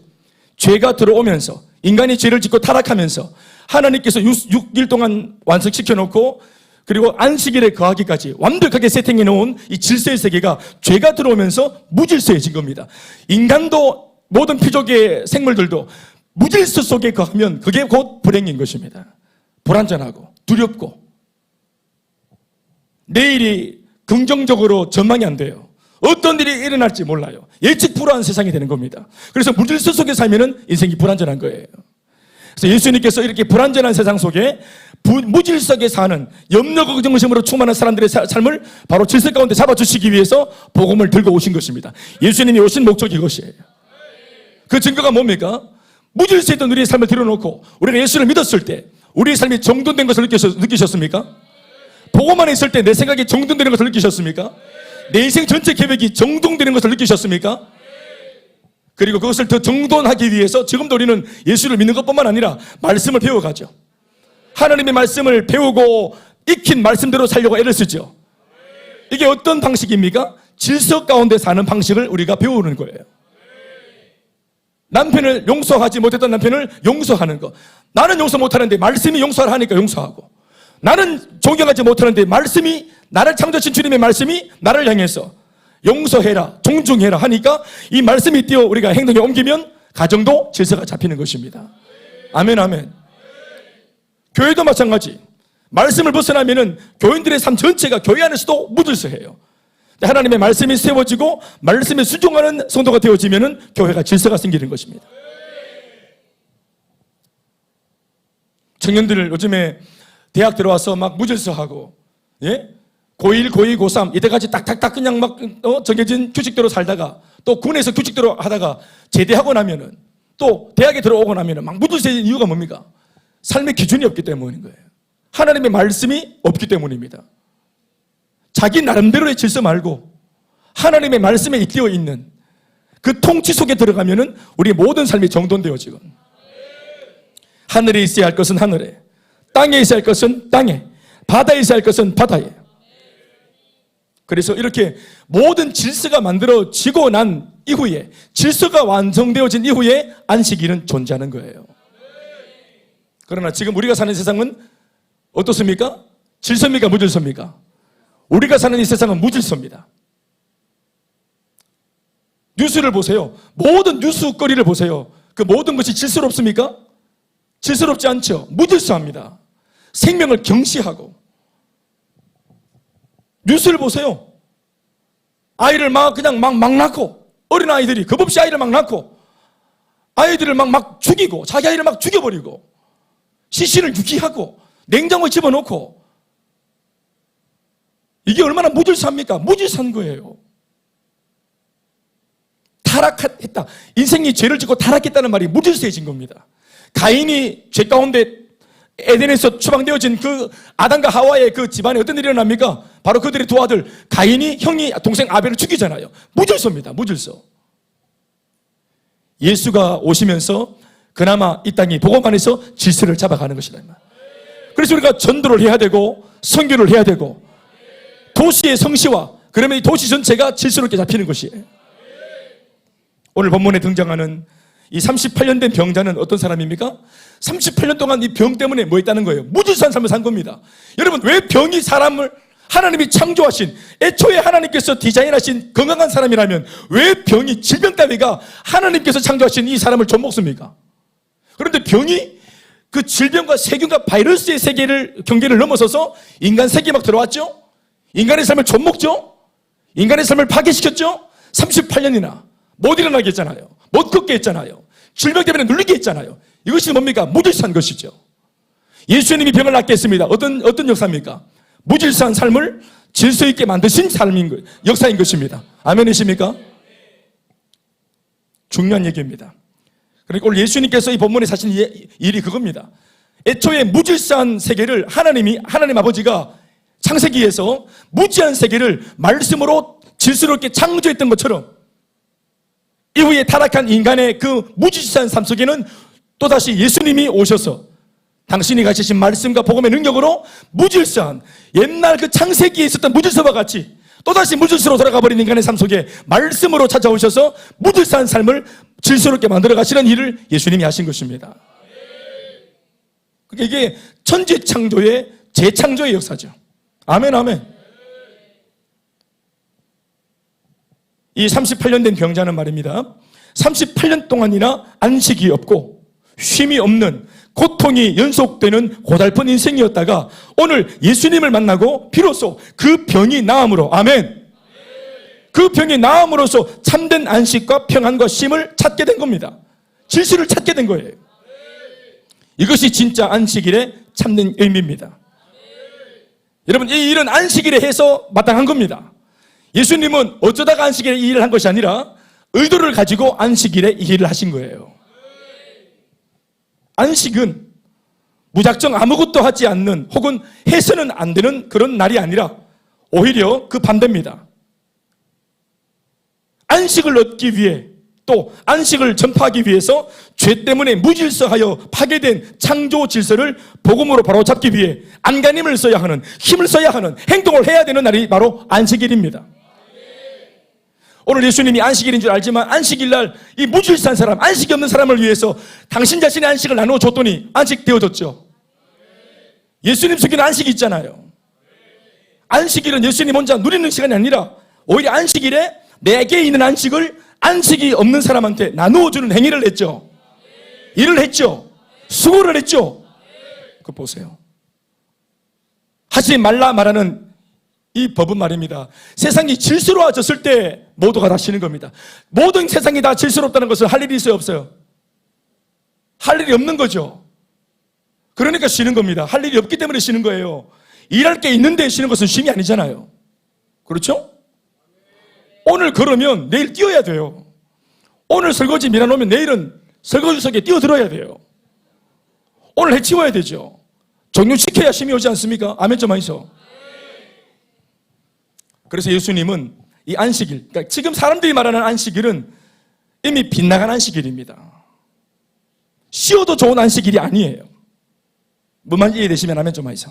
죄가 들어오면서 인간이 죄를 짓고 타락하면서 하나님께서 6일 동안 완성시켜 놓고 그리고 안식일에 거하기까지 완벽하게 세팅해 놓은 이 질서의 세계가 죄가 들어오면서 무질서해진 겁니다. 인간도 모든 피조계 생물들도 무질서 속에 거하면 그게 곧 불행인 것입니다. 불안전하고 두렵고 내일이 긍정적으로 전망이 안 돼요. 어떤 일이 일어날지 몰라요. 예측 불허한 세상이 되는 겁니다. 그래서 무질서 속에 살면 인생이 불안전한 거예요. 그래서 예수님께서 이렇게 불완전한 세상 속에 무질서하게 사는 염려 걱정심으로 충만한 사람들의 삶을 바로 질서 가운데 잡아주시기 위해서 복음을 들고 오신 것입니다. 예수님이 오신 목적이 이것이에요. 그 증거가 뭡니까? 무질서했던 우리의 삶을 들여놓고 우리가 예수를 믿었을 때 우리의 삶이 정돈된 것을 느끼셨습니까? 복음 안에 있을 때 내 생각이 정돈되는 것을 느끼셨습니까? 내 인생 전체 계획이 정돈되는 것을 느끼셨습니까? 그리고 그것을 더 정돈하기 위해서 지금도 우리는 예수를 믿는 것뿐만 아니라 말씀을 배워가죠. 하나님의 말씀을 배우고 익힌 말씀대로 살려고 애를 쓰죠. 이게 어떤 방식입니까? 질서 가운데 사는 방식을 우리가 배우는 거예요. 남편을 용서하지 못했던 남편을 용서하는 거. 나는 용서 못하는데 말씀이 용서를 하니까 용서하고, 나는 존경하지 못하는데 말씀이, 나를 창조하신 주님의 말씀이 나를 향해서 용서해라, 존중해라 하니까 이 말씀이 띄어 우리가 행동에 옮기면 가정도 질서가 잡히는 것입니다. 아멘, 아멘. 교회도 마찬가지. 말씀을 벗어나면은 교인들의 삶 전체가 교회 안에서도 무질서해요. 하나님의 말씀이 세워지고 말씀에 순종하는 성도가 되어지면은 교회가 질서가 생기는 것입니다. 청년들 요즘에 대학 들어와서 막 무질서하고, 예? 고1, 고2, 고3 이때까지 딱딱딱 그냥 막 정해진 규칙대로 살다가 또 군에서 규칙대로 하다가 제대하고 나면은 또 대학에 들어오고 나면은 막 무질서해진 이유가 뭡니까? 삶의 기준이 없기 때문인 거예요. 하나님의 말씀이 없기 때문입니다. 자기 나름대로의 질서 말고 하나님의 말씀에 잇대어 있는 그 통치 속에 들어가면은 우리의 모든 삶이 정돈되어지고, 하늘에 있어야 할 것은 하늘에, 땅에 있어야 할 것은 땅에, 바다에 있어야 할 것은 바다에. 그래서 이렇게 모든 질서가 만들어지고 난 이후에, 질서가 완성되어진 이후에 안식일은 존재하는 거예요. 그러나 지금 우리가 사는 세상은 어떻습니까? 질서입니까? 무질서입니까? 우리가 사는 이 세상은 무질서입니다. 뉴스를 보세요. 모든 뉴스거리를 보세요. 그 모든 것이 질서롭습니까? 질서롭지 않죠. 무질서합니다. 생명을 경시하고. 뉴스를 보세요. 아이를 그냥 막 낳고, 어린 아이들이 겁없이 아이를 막 낳고, 아이들을 막 죽이고, 자기 아이를 막 죽여버리고, 시신을 유기하고, 냉장고에 집어넣고. 이게 얼마나 무질서합니까? 무질서한 거예요. 타락했다. 인생이 죄를 짓고 타락했다는 말이 무질서해진 겁니다. 가인이 죄 가운데 에덴에서 추방되어진 그 아담과 하와의 그 집안에 어떤 일이 일어납니까? 바로 그들의 두 아들 가인이 형이 동생 아벨을 죽이잖아요. 무질서입니다. 무질서. 예수가 오시면서 그나마 이 땅이 복음 안에서 질서를 잡아가는 것이다. 그래서 우리가 전도를 해야 되고 선교를 해야 되고 도시의 성시와, 그러면 이 도시 전체가 질서롭게 잡히는 것이에요. 오늘 본문에 등장하는 이 38년 된 병자는 어떤 사람입니까? 38년 동안 이 병 때문에 뭐 했다는 거예요? 무질서한 삶을 산 겁니다. 여러분, 왜 병이 사람을, 하나님이 창조하신, 애초에 하나님께서 디자인하신 건강한 사람이라면 왜 병이, 질병 따위가 하나님께서 창조하신 이 사람을 좀먹습니까? 그런데 병이 그 질병과 세균과 바이러스의 세계를, 경계를 넘어서서 인간 세계에 막 들어왔죠? 인간의 삶을 좀먹죠? 인간의 삶을 파괴시켰죠? 38년이나 못 일어나게 했잖아요. 못 걷게 했잖아요. 질병 때문에 눌리게 했잖아요. 이것이 뭡니까? 무질서한 것이죠. 예수님이 병을 낫게 했습니다. 어떤 역사입니까? 무질서한 삶을 질서 있게 만드신 역사인 것입니다. 아멘이십니까? 중요한 얘기입니다. 그러니까 오늘 예수님께서 이 본문에 사신 일이 그겁니다. 애초에 무질서한 세계를 하나님 아버지가 창세기에서 무지한 세계를 말씀으로 질서롭게 창조했던 것처럼 이후에 타락한 인간의 그 무질서한 삶 속에는 또다시 예수님이 오셔서 당신이 가지신 말씀과 복음의 능력으로 무질서한, 옛날 그 창세기에 있었던 무질서와 같이 또다시 무질서로 돌아가 버린 인간의 삶 속에 말씀으로 찾아오셔서 무질서한 삶을 질서롭게 만들어 가시는 일을 예수님이 하신 것입니다. 이게 천지 창조의 재창조의 역사죠. 아멘, 아멘. 이 38년 된 병자는 말입니다. 38년 동안이나 안식이 없고 쉼이 없는 고통이 연속되는 고달픈 인생이었다가 오늘 예수님을 만나고 비로소 그 병이 나음으로, 아멘, 그 병이 나음으로써 참된 안식과 평안과 쉼을 찾게 된 겁니다. 질서를 찾게 된 거예요. 이것이 진짜 안식일의 참된 의미입니다. 여러분, 이 일은 안식일에 해서 마땅한 겁니다. 예수님은 어쩌다가 안식일에 이 일을 한 것이 아니라 의도를 가지고 안식일에 이 일을 하신 거예요. 안식은 무작정 아무것도 하지 않는 혹은 해서는 안 되는 그런 날이 아니라 오히려 그 반대입니다. 안식을 얻기 위해 또 안식을 전파하기 위해서 죄 때문에 무질서하여 파괴된 창조 질서를 복음으로 바로잡기 위해 안간힘을 써야 하는, 힘을 써야 하는, 행동을 해야 되는 날이 바로 안식일입니다. 오늘 예수님이 안식일인 줄 알지만 안식일 날 이 무질서한 사람, 안식이 없는 사람을 위해서 당신 자신의 안식을 나누어 줬더니 안식 되어졌죠. 예수님 속에는 안식이 있잖아요. 안식일은 예수님 혼자 누리는 시간이 아니라 오히려 안식일에 내게 있는 안식을 안식이 없는 사람한테 나누어주는 행위를 했죠. 일을 했죠. 수고를 했죠. 그거 보세요. 하지 말라 말하는 이 법은 말입니다. 세상이 질서로워졌을 때 모두가 다 쉬는 겁니다. 모든 세상이 다 질서롭다는 것은 할 일이 있어요, 없어요? 할 일이 없는 거죠. 그러니까 쉬는 겁니다. 할 일이 없기 때문에 쉬는 거예요. 일할 게 있는데 쉬는 것은 쉼이 아니잖아요. 그렇죠? 오늘 걸으면 내일 뛰어야 돼요. 오늘 설거지 밀어놓으면 내일은 설거지석에 뛰어들어야 돼요. 오늘 해치워야 되죠. 종료시켜야 쉼이 오지 않습니까? 아멘 좀 하이소. 그래서 예수님은 이 안식일, 그러니까 지금 사람들이 말하는 안식일은 이미 빗나간 안식일입니다. 쉬어도 좋은 안식일이 아니에요. 뭐만 이해되시면 아멘 좀 하이소.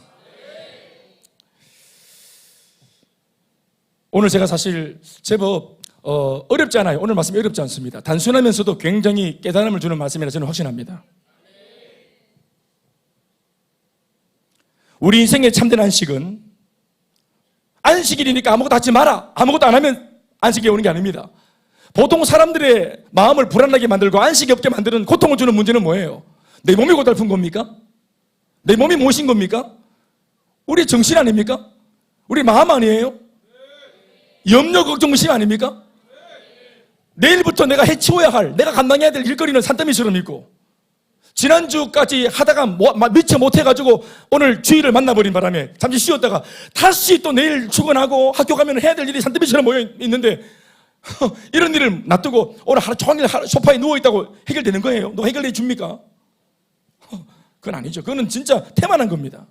오늘 제가 사실 제법 어렵지 않아요. 오늘 말씀이 어렵지 않습니다. 단순하면서도 굉장히 깨달음을 주는 말씀이라 저는 확신합니다. 우리 인생의 참된 안식은 안식일이니까 아무것도 하지 마라, 아무것도 안 하면 안식이 오는 게 아닙니다. 보통 사람들의 마음을 불안하게 만들고 안식이 없게 만드는 고통을 주는 문제는 뭐예요? 내 몸이 고달픈 겁니까? 내 몸이 무엇인 겁니까? 우리 정신 아닙니까? 우리 마음 아니에요? 염려, 걱정, 의심 아닙니까? 내일부터 내가 해치워야 할, 내가 감당해야 될 일거리는 산더미처럼 있고, 지난주까지 하다가 미처 못해가지고 오늘 주일을 만나버린 바람에 잠시 쉬었다가 다시 또 내일 출근하고 학교 가면 해야 될 일이 산더미처럼 모여 있는데 이런 일을 놔두고 오늘 하루 종일 소파에 누워있다고 해결되는 거예요? 너 해결해 줍니까? 그건 아니죠. 그거는 진짜 태만한 겁니다.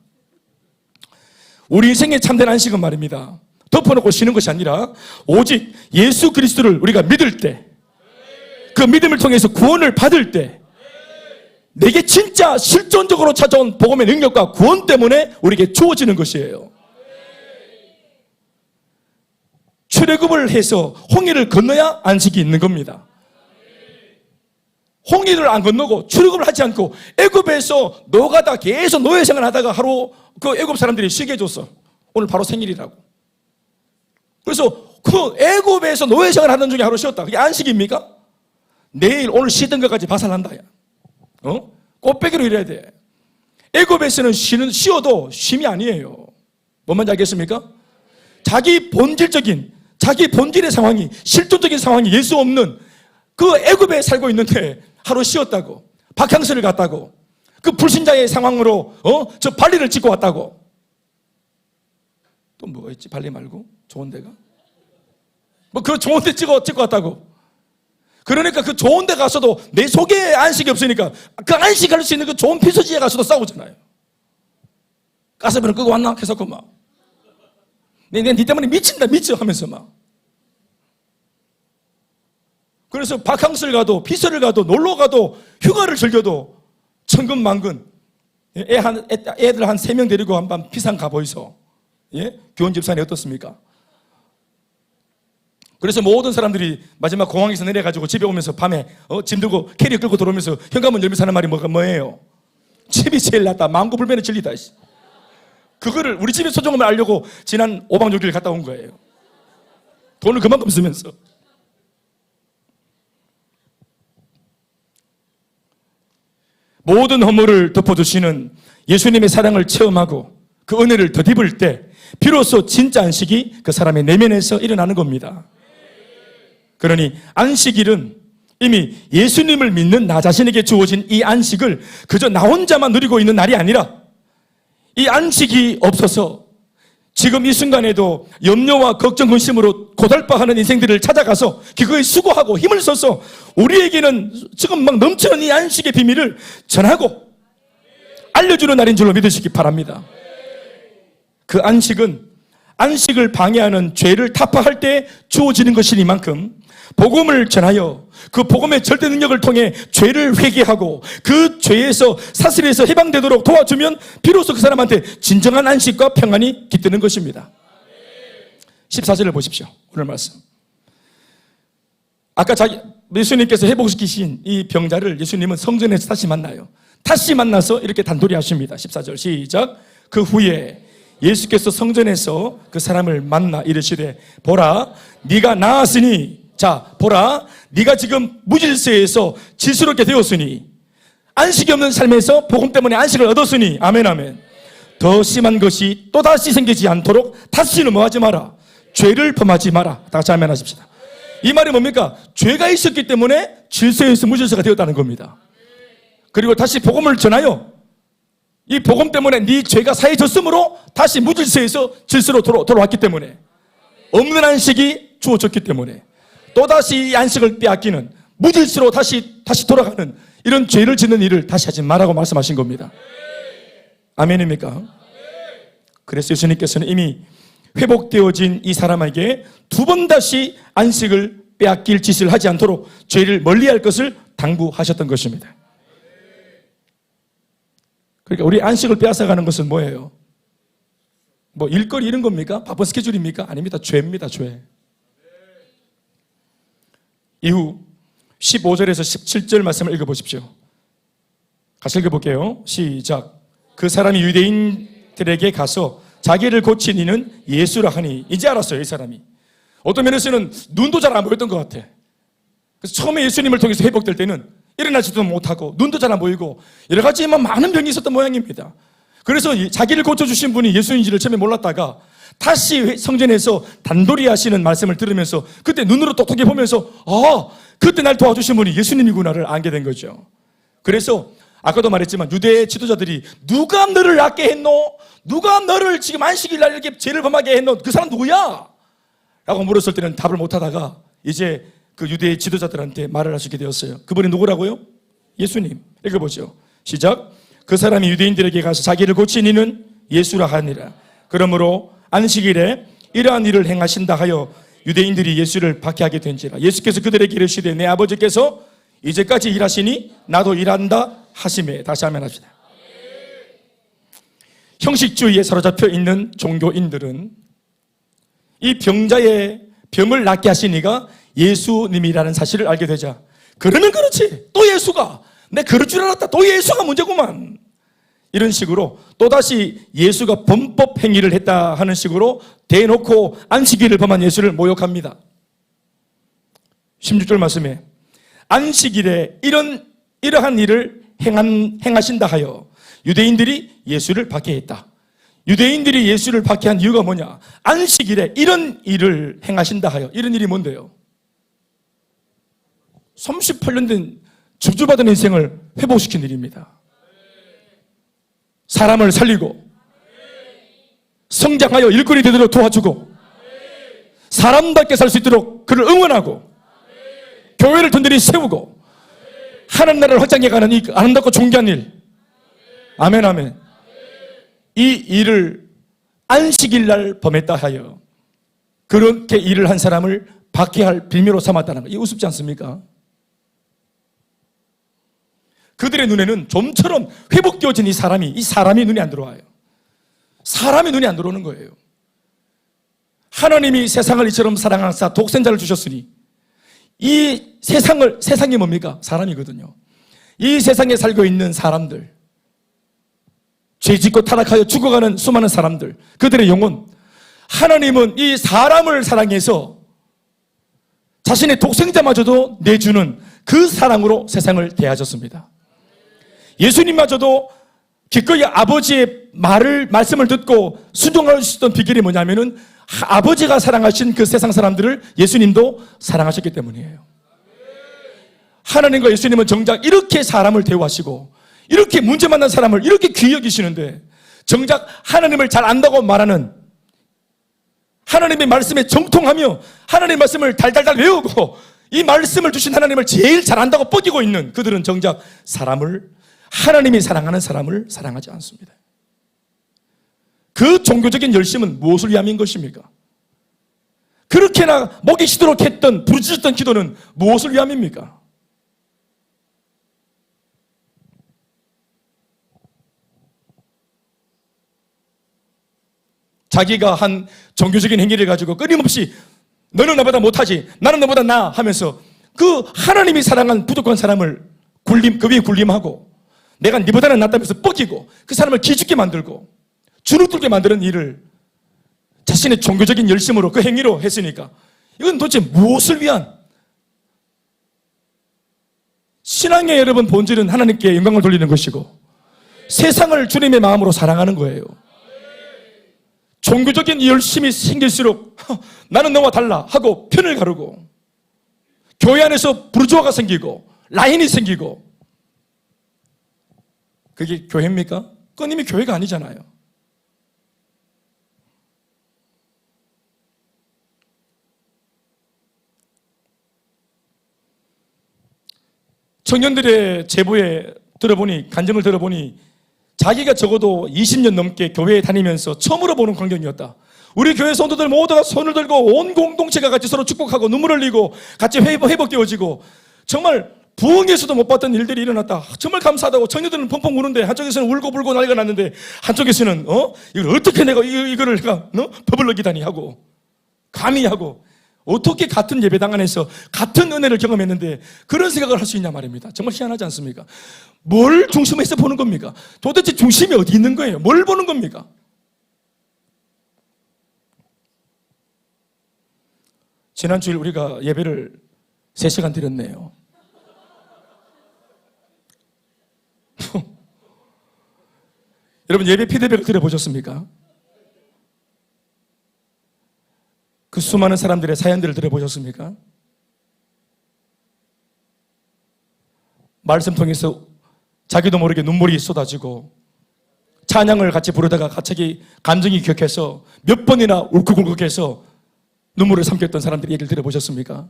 우리 인생의 참된 안식은 말입니다, 덮어놓고 쉬는 것이 아니라 오직 예수 그리스도를 우리가 믿을 때, 그 믿음을 통해서 구원을 받을 때 내게 진짜 실존적으로 찾아온 복음의 능력과 구원 때문에 우리에게 주어지는 것이에요. 출애굽을 해서 홍해를 건너야 안식이 있는 겁니다. 홍해를 안 건너고 출애굽을 하지 않고 애굽에서 노가다 계속 노예생활 하다가 하루 그 애굽 사람들이 쉬게 해줬어. 오늘 바로 생일이라고. 그래서 그 애굽에서 노예생활 하는 중에 하루 쉬었다. 그게 안식입니까? 내일 오늘 쉬던 것까지 파산한다. 꽃배기로 일해야 돼. 애굽에서는 쉬어도 쉼이 아니에요. 뭔 말인지 알겠습니까? 자기 본질의 상황이, 실존적인 상황이 예수 없는 그 애굽에 살고 있는데 하루 쉬었다고, 바캉스를 갔다고, 그 불신자의 상황으로 저 발리를 찍고 왔다고. 또 뭐가 있지? 발리 말고 좋은 데가? 뭐 그 좋은 데 찍고 왔다고. 그러니까 그 좋은 데 가서도 내 속에 안식이 없으니까 그 안식할 수 있는 그 좋은 피서지에 가서도 싸우잖아요. 가스불을 끄고 왔나? 계속 막. 네 때문에 미친다, 미쳐 하면서 막. 그래서 바캉스를 가도, 피서를 가도, 놀러 가도, 휴가를 즐겨도 천근만근. 애들 한 3명 데리고 한번 피상 가보이소. 예? 교원 집사님 어떻습니까? 그래서 모든 사람들이 마지막 공항에서 내려가지고 집에 오면서 밤에 짐 들고 캐리어 끌고 들어오면서 현관문 열면서 하는 말이 뭐예요? 집이 제일 낫다. 망고불변의 진리다. 그거를 우리 집의 소중함을 알려고 지난 5박 6일 갔다 온 거예요. 돈을 그만큼 쓰면서. 모든 허물을 덮어주시는 예수님의 사랑을 체험하고 그 은혜를 덧입을 때 비로소 진짜 안식이 그 사람의 내면에서 일어나는 겁니다. 그러니 안식일은 이미 예수님을 믿는 나 자신에게 주어진 이 안식을 그저 나 혼자만 누리고 있는 날이 아니라 이 안식이 없어서 지금 이 순간에도 염려와 걱정, 근심으로 고달파하는 인생들을 찾아가서 그거에 수고하고 힘을 써서 우리에게는 지금 막 넘치는 이 안식의 비밀을 전하고 알려주는 날인 줄로 믿으시기 바랍니다. 그 안식은 안식을 방해하는 죄를 타파할 때 주어지는 것이니만큼 복음을 전하여 그 복음의 절대 능력을 통해 죄를 회개하고 그 죄에서 사슬에서 해방되도록 도와주면 비로소 그 사람한테 진정한 안식과 평안이 깃드는 것입니다. 14절을 보십시오. 오늘 말씀. 아까 예수님께서 회복시키신 이 병자를 예수님은 성전에서 다시 만나요. 다시 만나서 이렇게 단도리 하십니다. 14절 시작. 그 후에 예수께서 성전에서 그 사람을 만나 이르시되 보라 네가 나았으니 자 보라 네가 지금 무질서에서 질스럽게 되었으니 안식이 없는 삶에서 복음 때문에 안식을 얻었으니 아멘 아멘. 더 심한 것이 또다시 생기지 않도록 다시는 뭐하지 마라. 죄를 범하지 마라. 다 같이 아멘 하십시다. 이 말이 뭡니까? 죄가 있었기 때문에 질서에서 무질서가 되었다는 겁니다. 그리고 다시 복음을 전하여 이 복음 때문에 네 죄가 사해졌으므로 다시 무질서에서 질서로 돌아왔기 때문에 없는 안식이 주어졌기 때문에 또다시 이 안식을 빼앗기는 무질서로 다시 돌아가는 이런 죄를 짓는 일을 다시 하지 말라고 말씀하신 겁니다. 아멘입니까? 그래서 예수님께서는 이미 회복되어진 이 사람에게 두 번 다시 안식을 빼앗길 짓을 하지 않도록 죄를 멀리할 것을 당부하셨던 것입니다. 그러니까 우리 안식을 빼앗아가는 것은 뭐예요? 뭐 일거리 이런 겁니까? 바쁜 스케줄입니까? 아닙니다. 죄입니다. 죄. 이후 15절에서 17절 말씀을 읽어보십시오. 같이 읽어볼게요. 시작. 그 사람이 유대인들에게 가서 자기를 고친 이는 예수라 하니 이제 알았어요. 이 사람이 어떤 면에서는 눈도 잘 안 보였던 것 같아. 그래서 처음에 예수님을 통해서 회복될 때는 일어나지도 못하고 눈도 잘 안 보이고 여러 가지 많은 병이 있었던 모양입니다. 그래서 자기를 고쳐주신 분이 예수인지를 처음에 몰랐다가 다시 성전에서 단도리 하시는 말씀을 들으면서 그때 눈으로 똑똑히 보면서 그때 날 도와주신 분이 예수님이구나를 알게 된 거죠. 그래서 아까도 말했지만 유대 지도자들이 누가 너를 낫게 했노? 누가 너를 지금 안식일 날 이렇게 죄를 범하게 했노? 그 사람 누구야? 라고 물었을 때는 답을 못하다가 이제 그 유대 지도자들한테 말을 하시게 되었어요. 그분이 누구라고요? 예수님. 읽어보죠. 시작. 그 사람이 유대인들에게 가서 자기를 고친 이는 예수라 하니라. 그러므로 안식일에 이러한 일을 행하신다 하여 유대인들이 예수를 박해하게 된지라. 예수께서 그들에게 이르시되 내 아버지께서 이제까지 일하시니 나도 일한다 하시매. 다시 하면 합시다. 형식주의에 사로잡혀 있는 종교인들은 이 병자의 병을 낫게 하신 이가 예수님이라는 사실을 알게 되자 그러면 그렇지 또 예수가 내 그럴 줄 알았다 또 예수가 문제구만 이런 식으로 또다시 예수가 범법 행위를 했다 하는 식으로 대놓고 안식일을 범한 예수를 모욕합니다. 16절 말씀에 안식일에 이러한 일을 행하신다 하여 유대인들이 예수를 박해했다. 유대인들이 예수를 박해한 이유가 뭐냐? 안식일에 이런 일을 행하신다 하여. 이런 일이 뭔데요? 38년 된 저주받은 인생을 회복시킨 일입니다. 사람을 살리고 성장하여 일꾼이 되도록 도와주고 사람답게 살 수 있도록 그를 응원하고 교회를 든든히 세우고 하나님 나라를 확장해가는 이 아름답고 존귀한 일. 아멘 아멘. 이 일을 안식일 날 범했다 하여 그렇게 일을 한 사람을 박해할 빌미로 삼았다는 거. 이게 우습지 않습니까? 그들의 눈에는 좀처럼 회복되어진 이 사람이 눈에 안 들어와요. 사람이 눈에 안 들어오는 거예요. 하나님이 세상을 이처럼 사랑하사 독생자를 주셨으니 이 세상이 뭡니까? 사람이거든요. 이 세상에 살고 있는 사람들, 죄짓고 타락하여 죽어가는 수많은 사람들, 그들의 영혼, 하나님은 이 사람을 사랑해서 자신의 독생자마저도 내주는 그 사랑으로 세상을 대하셨습니다. 예수님마저도 기꺼이 아버지의 말씀을 듣고 순종할 수 있던 비결이 뭐냐면은 아버지가 사랑하신 그 세상 사람들을 예수님도 사랑하셨기 때문이에요. 하나님과 예수님은 정작 이렇게 사람을 대우하시고 이렇게 문제 만난 사람을 이렇게 귀히 여기시는데 정작 하나님을 잘 안다고 말하는, 하나님의 말씀에 정통하며 하나님의 말씀을 달달달 외우고 이 말씀을 주신 하나님을 제일 잘 안다고 뻐기고 있는 그들은 정작 사람을, 하나님이 사랑하는 사람을 사랑하지 않습니다. 그 종교적인 열심은 무엇을 위함인 것입니까? 그렇게나 목이 쉬도록 했던 부르짖었던 기도는 무엇을 위함입니까? 자기가 한 종교적인 행위를 가지고 끊임없이 너는 나보다 못하지, 나는 너보다 나 하면서 그 하나님이 사랑한 부족한 사람을 그 위에 굴림하고 내가 네보다는 낫다면서 뻐기고 그 사람을 기죽게 만들고 주눅들게 만드는 일을 자신의 종교적인 열심으로 그 행위로 했으니까 이건 도대체 무엇을 위한, 신앙의 여러분 본질은 하나님께 영광을 돌리는 것이고 세상을 주님의 마음으로 사랑하는 거예요. 종교적인 열심이 생길수록 나는 너와 달라 하고 편을 가르고 교회 안에서 부르주아가 생기고 라인이 생기고, 그게 교회입니까? 그건 이미 교회가 아니잖아요. 청년들의 제보에 들어보니, 간증을 들어보니 자기가 적어도 20년 넘게 교회에 다니면서 처음으로 보는 광경이었다. 우리 교회 성도들 모두가 손을 들고 온 공동체가 같이 서로 축복하고 눈물 흘리고 같이 회복되어지고 정말 부흥에서도 못 봤던 일들이 일어났다. 정말 감사하다고 청년들은 펑펑 우는데 한쪽에서는 울고불고 난리가 났는데 한쪽에서는 이걸 어떻게 내가 이거를 내가 법을 어기다니 하고 감히 하고 어떻게 같은 예배당 안에서 같은 은혜를 경험했는데 그런 생각을 할 수 있냐 말입니다. 정말 희한하지 않습니까? 뭘 중심에서 보는 겁니까? 도대체 중심이 어디 있는 거예요? 뭘 보는 겁니까? 지난 주일 우리가 예배를 3시간 드렸네요. 여러분 예배 피드백을 들어보셨습니까? 그 수많은 사람들의 사연들을 들어보셨습니까? 말씀 통해서 자기도 모르게 눈물이 쏟아지고 찬양을 같이 부르다가 갑자기 감정이 격해서 몇 번이나 울컥울컥해서 눈물을 삼켰던 사람들의 얘기를 들어보셨습니까?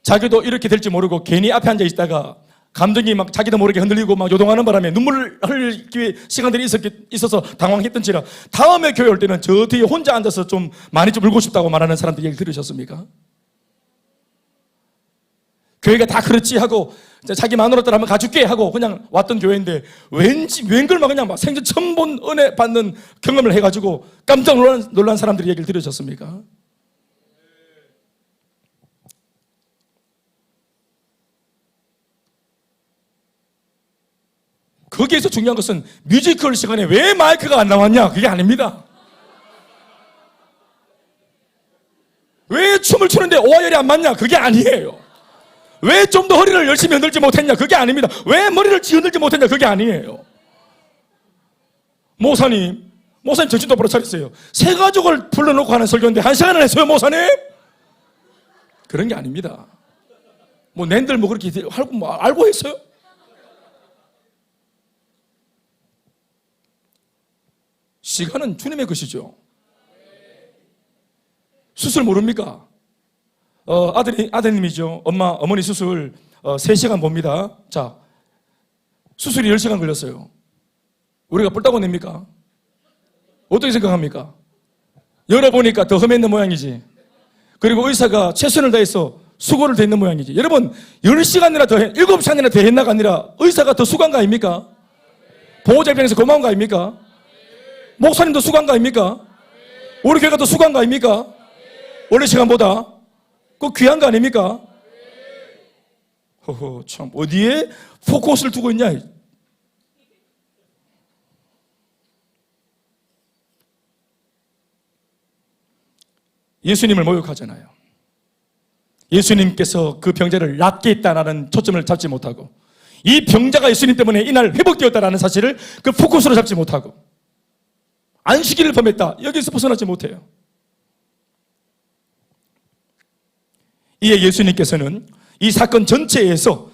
자기도 이렇게 될지 모르고 괜히 앞에 앉아 있다가 감정이 막 자기도 모르게 흔들리고 막 요동하는 바람에 눈물을 흘릴 기회 시간들이 있어서 당황했던지라 다음에 교회 올 때는 저 뒤에 혼자 앉아서 좀 많이 좀 울고 싶다고 말하는 사람들 얘기 들으셨습니까? 교회가 다 그렇지 하고 자기 마누라들 한번 가줄게 하고 그냥 왔던 교회인데 웬걸 막 그냥 막 생전 처음 본 은혜 받는 경험을 해가지고 깜짝 놀란 사람들의 얘기를 들으셨습니까? 거기에서 중요한 것은 뮤지컬 시간에 왜 마이크가 안 나왔냐? 그게 아닙니다. 왜 춤을 추는데 오화열이 안 맞냐? 그게 아니에요. 왜 좀 더 허리를 열심히 흔들지 못했냐? 그게 아닙니다. 왜 머리를 흔들지 못했냐? 그게 아니에요. 모사님 정신 똑바로 차리세요. 세 가족을 불러놓고 하는 설교인데 1시간을 했어요, 모사님? 그런 게 아닙니다. 낸들 그렇게 알고 했어요? 시간은 주님의 것이죠. 수술 모릅니까? 아드님이죠. 어머니 수술 3시간 봅니다. 자, 수술이 10시간 걸렸어요. 우리가 뿔따고 냅니까? 어떻게 생각합니까? 열어보니까 더 험했는 모양이지. 그리고 의사가 최선을 다해서 수고를 더 했는 모양이지. 여러분 10시간이나 더 7시간이나 더 했나가 아니라 의사가 더 수고한 거 아닙니까? 보호자 입장에서 고마운 거 아닙니까? 목사님도 수고한 거 아닙니까? 우리 교회가 더 수고한 거 아닙니까? 원래 시간보다 그 귀한 거 아닙니까? 허허, 참 어디에 포커스를 두고 있냐? 예수님을 모욕하잖아요. 예수님께서 그 병자를 낫게 했다라는 초점을 잡지 못하고 이 병자가 예수님 때문에 이날 회복되었다라는 사실을 그 포커스로 잡지 못하고 안식일을 범했다. 여기서 벗어나지 못해요. 이에 예수님께서는 이 사건 전체에서,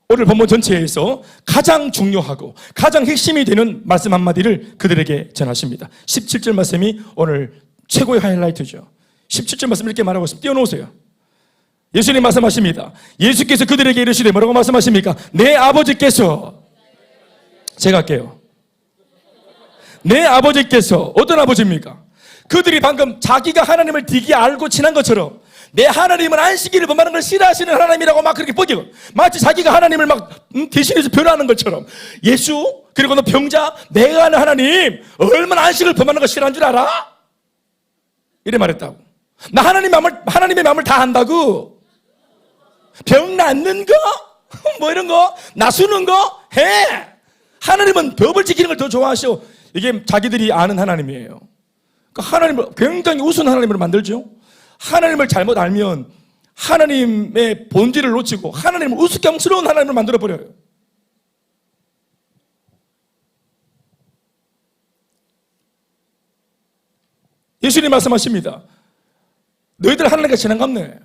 오늘 본문 전체에서 가장 중요하고 가장 핵심이 되는 말씀 한마디를 그들에게 전하십니다. 17절 말씀이 오늘 최고의 하이라이트죠. 17절 말씀 이렇게 말하고 있습니다. 띄워놓으세요. 예수님 말씀하십니다. 예수께서 그들에게 이르시되 뭐라고 말씀하십니까? 내 아버지께서, 제가 할게요. 내 아버지께서, 어떤 아버지입니까? 그들이 방금 자기가 하나님을 되게 알고 친한 것처럼 내 하나님은 안식일을 범하는 걸 싫어하시는 하나님이라고 막 그렇게 뻐기고, 마치 자기가 하나님을 막 대신해서 변호하는 것처럼, 예수, 그리고 너 병자, 내가 아는 하나님 얼마나 안식을 범하는 걸 싫어하는 줄 알아? 이래 말했다고. 나 하나님의 마음을 다 안다고. 병 낫는 거? 뭐 이런 거? 나수는 거? 해. 하나님은 법을 지키는 걸 더 좋아하셔. 이게 자기들이 아는 하나님이에요. 그러니까 하나님을 굉장히 우스운 하나님으로 만들죠. 하나님을 잘못 알면 하나님의 본질을 놓치고 하나님을 우스꽝스러운 하나님을 만들어버려요. 예수님 말씀하십니다. 너희들 하나님과 친한갑네.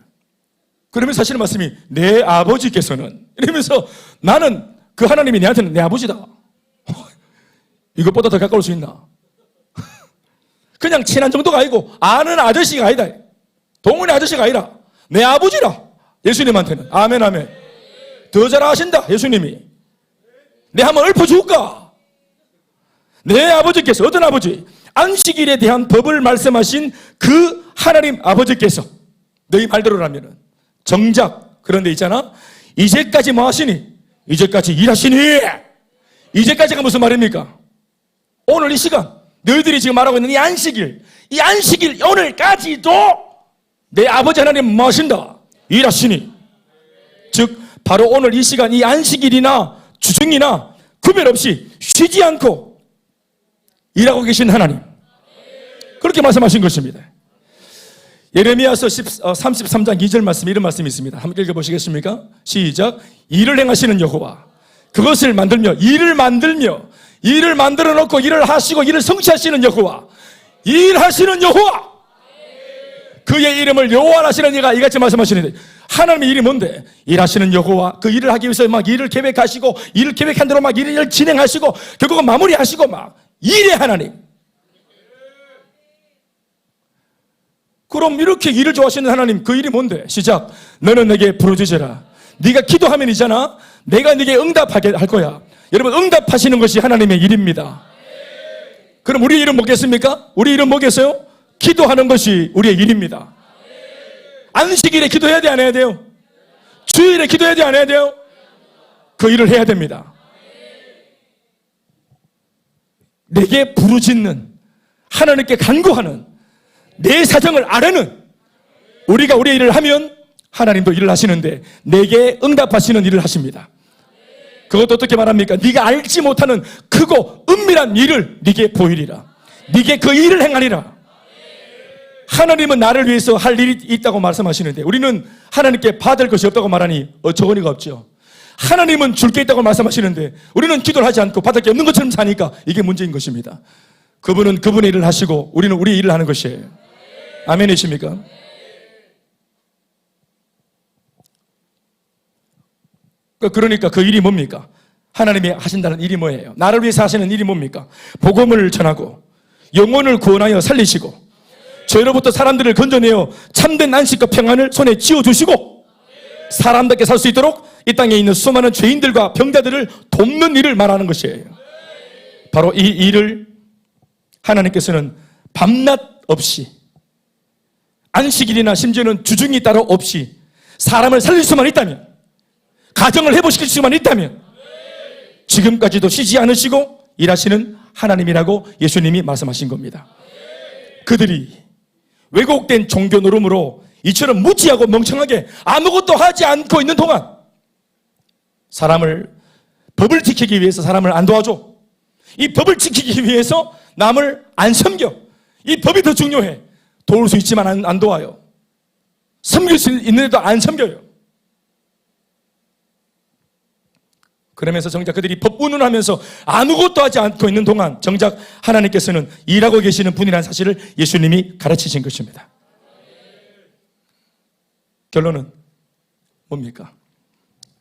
그러면서 하시는 말씀이 내 아버지께서는, 이러면서 나는, 그 하나님이 내한테는 내 아버지다. 이것보다 더 가까울 수 있나? 그냥 친한 정도가 아니고 아는 아저씨가 아니다. 동훈의 아저씨가 아니라 내 아버지라. 예수님한테는. 아멘 아멘. 더 잘 아신다 예수님이. 내 한번 읊어줄까? 내 아버지께서, 어떤 아버지? 안식일에 대한 법을 말씀하신 그 하나님 아버지께서, 너희 말대로라면은 정작 그런 데 있잖아. 이제까지 뭐 하시니? 이제까지 일하시니? 이제까지가 무슨 말입니까? 오늘 이 시간, 너희들이 지금 말하고 있는 이 안식일 오늘까지도 내 아버지 하나님 뭐 하신다? 일하시니. 즉 바로 오늘 이 시간, 이 안식일이나 주중이나 구별 없이 쉬지 않고 일하고 계신 하나님, 그렇게 말씀하신 것입니다. 예레미야서 33장 2절 말씀, 이런 말씀이 있습니다. 함께 읽어보시겠습니까? 시작. 일을 행하시는 여호와, 그것을 만들며 일을 만들어 놓고 일을 하시고 일을 성취하시는 여호와, 일하시는 여호와, 그의 이름을 여호와라 하시는 이가 이같이 말씀하시는데, 하나님의 일이 뭔데? 일하시는 여호와, 그 일을 하기 위해서 막 일을 계획하시고, 일을 계획한 대로 막 일을 진행하시고, 결국은 마무리하시고, 막 일의 하나님. 그럼 이렇게 일을 좋아하시는 하나님, 그 일이 뭔데? 시작. 너는 내게 부르짖으라. 네가 기도하면 있잖아, 내가 네게 응답하게 할 거야. 여러분, 응답하시는 것이 하나님의 일입니다. 그럼 우리 일은 뭐겠습니까? 우리 일은 뭐겠어요? 기도하는 것이 우리의 일입니다. 안식일에 기도해야 돼, 안 해야 돼요? 주일에 기도해야 돼, 안 해야 돼요? 그 일을 해야 됩니다. 내게 부르짖는, 하나님께 간구하는, 내 사정을 아뢰는, 우리가 우리의 일을 하면 하나님도 일을 하시는데 내게 응답하시는 일을 하십니다. 그것도 어떻게 말합니까? 네가 알지 못하는 크고 은밀한 일을 네게 보이리라. 네게 그 일을 행하리라. 하나님은 나를 위해서 할 일이 있다고 말씀하시는데 우리는 하나님께 받을 것이 없다고 말하니 어처구니가 없죠. 하나님은 줄 게 있다고 말씀하시는데 우리는 기도를 하지 않고 받을 게 없는 것처럼 사니까 이게 문제인 것입니다. 그분은 그분의 일을 하시고 우리는 우리의 일을 하는 것이에요. 아멘이십니까? 그러니까 그 일이 뭡니까? 하나님이 하신다는 일이 뭐예요? 나를 위해서 하시는 일이 뭡니까? 복음을 전하고 영혼을 구원하여 살리시고 죄로부터 사람들을 건져내어 참된 안식과 평안을 손에 쥐어주시고 사람답게 살 수 있도록 이 땅에 있는 수많은 죄인들과 병자들을 돕는 일을 말하는 것이에요. 바로 이 일을 하나님께서는 밤낮 없이, 안식일이나 심지어는 주중이 따로 없이 사람을 살릴 수만 있다면, 가정을 회복시킬 수만 있다면 지금까지도 쉬지 않으시고 일하시는 하나님이라고 예수님이 말씀하신 겁니다. 그들이 왜곡된 종교 노름으로 이처럼 무지하고 멍청하게 아무것도 하지 않고 있는 동안 법을 지키기 위해서 사람을 안 도와줘. 이 법을 지키기 위해서 남을 안 섬겨. 이 법이 더 중요해. 도울 수 있지만 안 도와요. 섬길 수 있는데도 안 섬겨요. 그러면서 정작 그들이 법 운운하면서 아무것도 하지 않고 있는 동안 정작 하나님께서는 일하고 계시는 분이라는 사실을 예수님이 가르치신 것입니다. 결론은 뭡니까?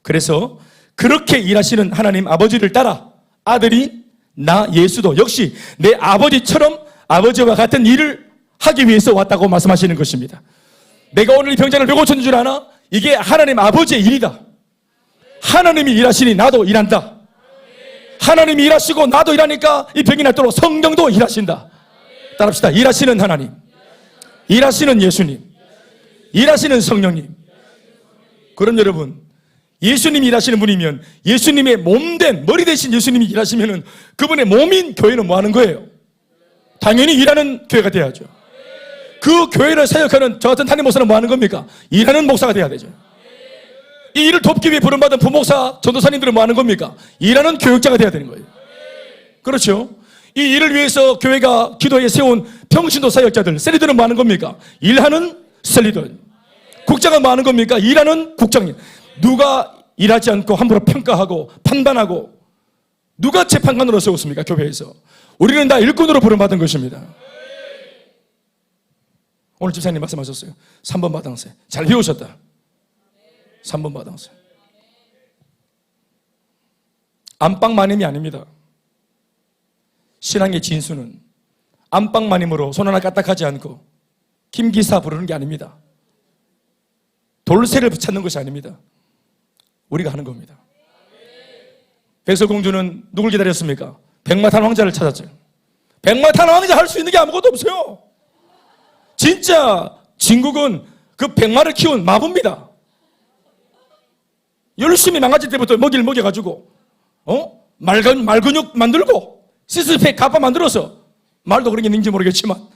그래서 그렇게 일하시는 하나님 아버지를 따라 아들인 나 예수도 역시 내 아버지처럼 아버지와 같은 일을 하기 위해서 왔다고 말씀하시는 것입니다. 내가 오늘 이 병자를 왜 고쳤는 줄 아나? 이게 하나님 아버지의 일이다. 하나님이 일하시니 나도 일한다. 하나님이 일하시고 나도 일하니까 이 병이 낫도록 성령도 일하신다. 따라합시다. 일하시는 하나님, 일하시는 예수님, 일하시는 성령님. 그럼 여러분, 예수님이 일하시는 분이면 예수님의 몸된 머리 대신 예수님이 일하시면 그분의 몸인 교회는 뭐 하는 거예요? 당연히 일하는 교회가 돼야죠. 그 교회를 사역하는 저 같은 담임 목사는 뭐 하는 겁니까? 일하는 목사가 돼야 되죠. 이 일을 돕기 위해 부름받은 부목사, 전도사님들은 뭐 하는 겁니까? 일하는 교육자가 돼야 되는 거예요. 그렇죠? 이 일을 위해서 교회가 기도에 세운 평신도 사역자들, 셀리들은 뭐 하는 겁니까? 일하는 셀리들. 국장은 뭐 하는 겁니까? 일하는 국장님. 누가 일하지 않고 함부로 평가하고 판단하고 누가 재판관으로 세웠습니까? 교회에서. 우리는 다 일꾼으로 부름받은 것입니다. 오늘 집사님 말씀하셨어요. 3번 마당새. 잘 배우셨다. 3번 마당새. 안방마님이 아닙니다. 신앙의 진수는 안방마님으로 손 하나 까딱하지 않고 김기사 부르는 게 아닙니다. 돌쇠를 찾는 것이 아닙니다. 우리가 하는 겁니다. 백설공주는 누굴 기다렸습니까? 백마탄 왕자를 찾았죠. 백마탄 왕자 할 수 있는 게 아무것도 없어요. 진짜 진국은 그 백마를 키운 마부입니다. 열심히 망가질 때부터 먹이를 먹여가지고 말근육 만들고 시스팩 가빠 만들어서 말도 그런 게 있는지 모르겠지만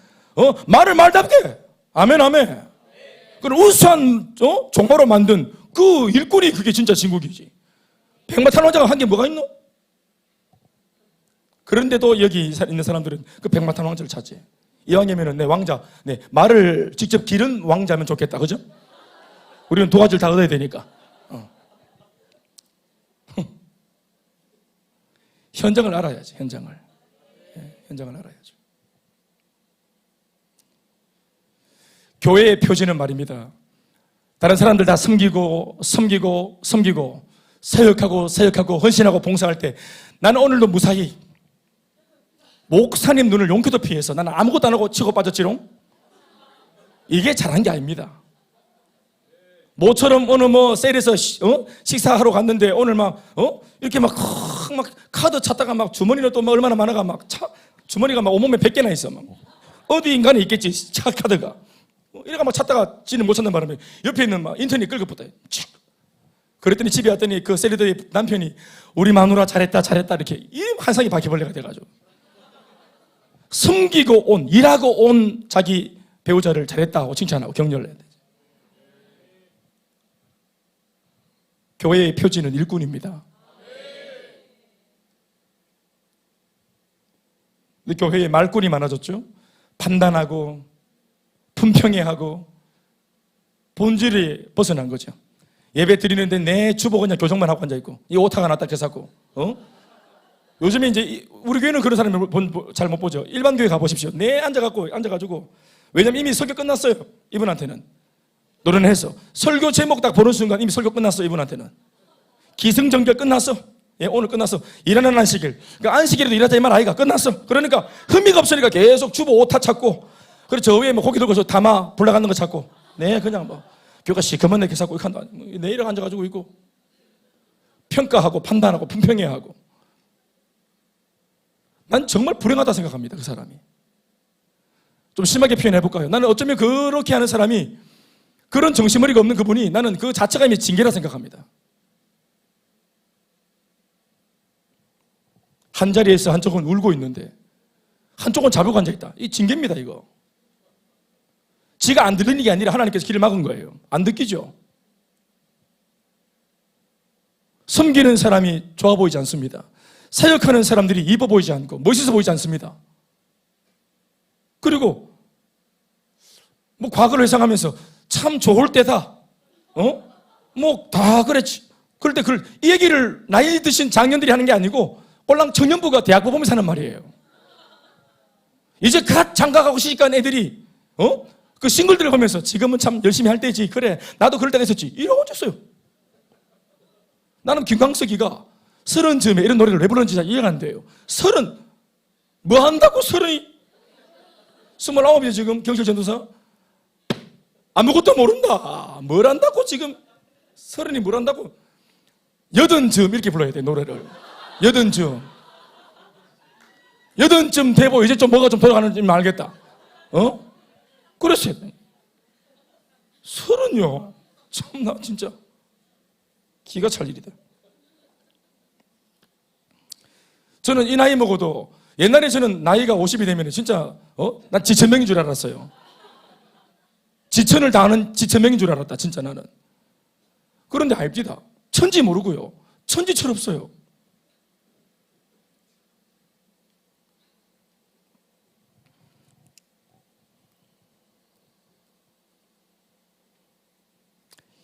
말을 말답게 아멘 아멘. 그런 우수한 종마로 만든 그 일꾼이 그게 진짜 진국이지. 백마탄 왕자가 한 게 뭐가 있노? 그런데도 여기 있는 사람들은 그 백마탄 왕자를 찾지. 이왕이면은 내 왕자, 말을 직접 기른 왕자면 좋겠다, 그죠? 우리는 도화지를 다 얻어야 되니까. 현장을 알아야지, 현장을. 현장을 알아야죠. 교회의 표지는 말입니다. 다른 사람들 다 섬기고 사역하고 헌신하고 봉사할 때 나는 오늘도 무사히 목사님 눈을 용케도 피해서 나는 아무것도 안 하고 치고 빠졌지롱? 이게 잘한 게 아닙니다. 모처럼 오늘 셀에서 식사하러 갔는데 오늘 이렇게 막 카드 찾다가 막 주머니로 또 얼마나 많아가 주머니가 막 온몸에 100개나 있어. 어디 인간에 있겠지, 카드가. 이래가 찾다가 지는 못 찾는 바람에 옆에 있는 인터넷 끌고 붙어요. 그랬더니 집에 왔더니 그 셀리더의 남편이 우리 마누라 잘했다 이렇게 이 한상이 바퀴벌레가 돼가지고 숨기고 일하고 온 자기 배우자를 잘했다고 칭찬하고 격려를 해야 되죠. 교회의 표지는 일꾼입니다. 근데 교회에 말꾼이 많아졌죠. 판단하고 품평해하고 본질이 벗어난 거죠. 예배 드리는데 내 주보 그냥 교정만 하고 앉아있고 이 오타가 났다 개사고 요즘에 이제 우리 교회는 그런 사람을 잘 못 보죠. 일반 교회 가보십시오. 앉아가지고 왜냐면 이미 설교 끝났어요. 이분한테는 노래는 해서 설교 제목 딱 보는 순간 이미 설교 끝났어. 이분한테는 기승전결 끝났어. 오늘 끝났어. 일하는 안식일. 그 안식일에도 일하자 이 말 아이가 끝났어. 그러니까 흠이가 없으니까 계속 주보 오타 찾고 그래서 저 위에 고기 들고서 담아 불나가는 거 찾고 그냥 교가 시커먼 내 개사고 이렇게 한다. 내일에 앉아가지고 있고 평가하고 판단하고 품평해야 하고 난 정말 불행하다 생각합니다. 그 사람이 좀 심하게 표현해볼까요? 나는 어쩌면 그렇게 하는 사람이 그런 정신머리가 없는 그분이 나는 그 자체가 이미 징계라 생각합니다. 한 자리에서 한쪽은 울고 있는데 한쪽은 자고 앉아있다. 이 징계입니다. 이거 지가 안 들리는 게 아니라 하나님께서 길을 막은 거예요. 안 듣기죠. 섬기는 사람이 좋아 보이지 않습니다. 사역하는 사람들이 이뻐 보이지 않고 멋있어 보이지 않습니다. 그리고 과거를 회상하면서 참 좋을 때다. 다 그랬지. 그럴 때 이 얘기를 나이 드신 장년들이 하는 게 아니고 꼴랑 청년부가 대학부 보면서 하는 말이에요. 이제 갓 장가가고 시집간 애들이 그 싱글들을 보면서 지금은 참 열심히 할 때지. 그래 나도 그럴 때가 있었지. 이러고 어쩌어요. 나는 김광석이가 30쯤에 이런 노래를 왜 부르는지 잘 이해가 안 돼요. 30, 뭐 한다고 30이? 29이에요 지금 경찰 전도사? 아무것도 모른다. 뭘 한다고 지금 30이 뭘 한다고? 80쯤 이렇게 불러야 돼 노래를. 80쯤. 80쯤 되고 이제 좀 뭐가 좀 돌아가는지 알겠다. 그랬어요. 30요. 참나 진짜 기가 찰 일이다. 저는 이 나이 먹어도 옛날에 저는 나이가 50이 되면 진짜 난 지천명인 줄 알았어요. 지천을 당하는 지천명인 줄 알았다 진짜 나는. 그런데 알지다. 천지 모르고요. 천지 철없어요.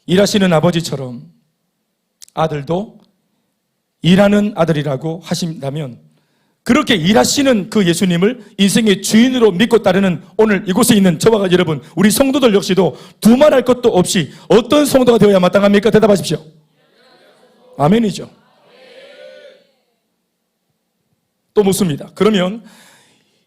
일하시는 아버지처럼 아들도 일하는 아들이라고 하신다면 그렇게 일하시는 그 예수님을 인생의 주인으로 믿고 따르는 오늘 이곳에 있는 저와 여러분 우리 성도들 역시도 두말할 것도 없이 어떤 성도가 되어야 마땅합니까? 대답하십시오. 아멘이죠. 또 묻습니다. 그러면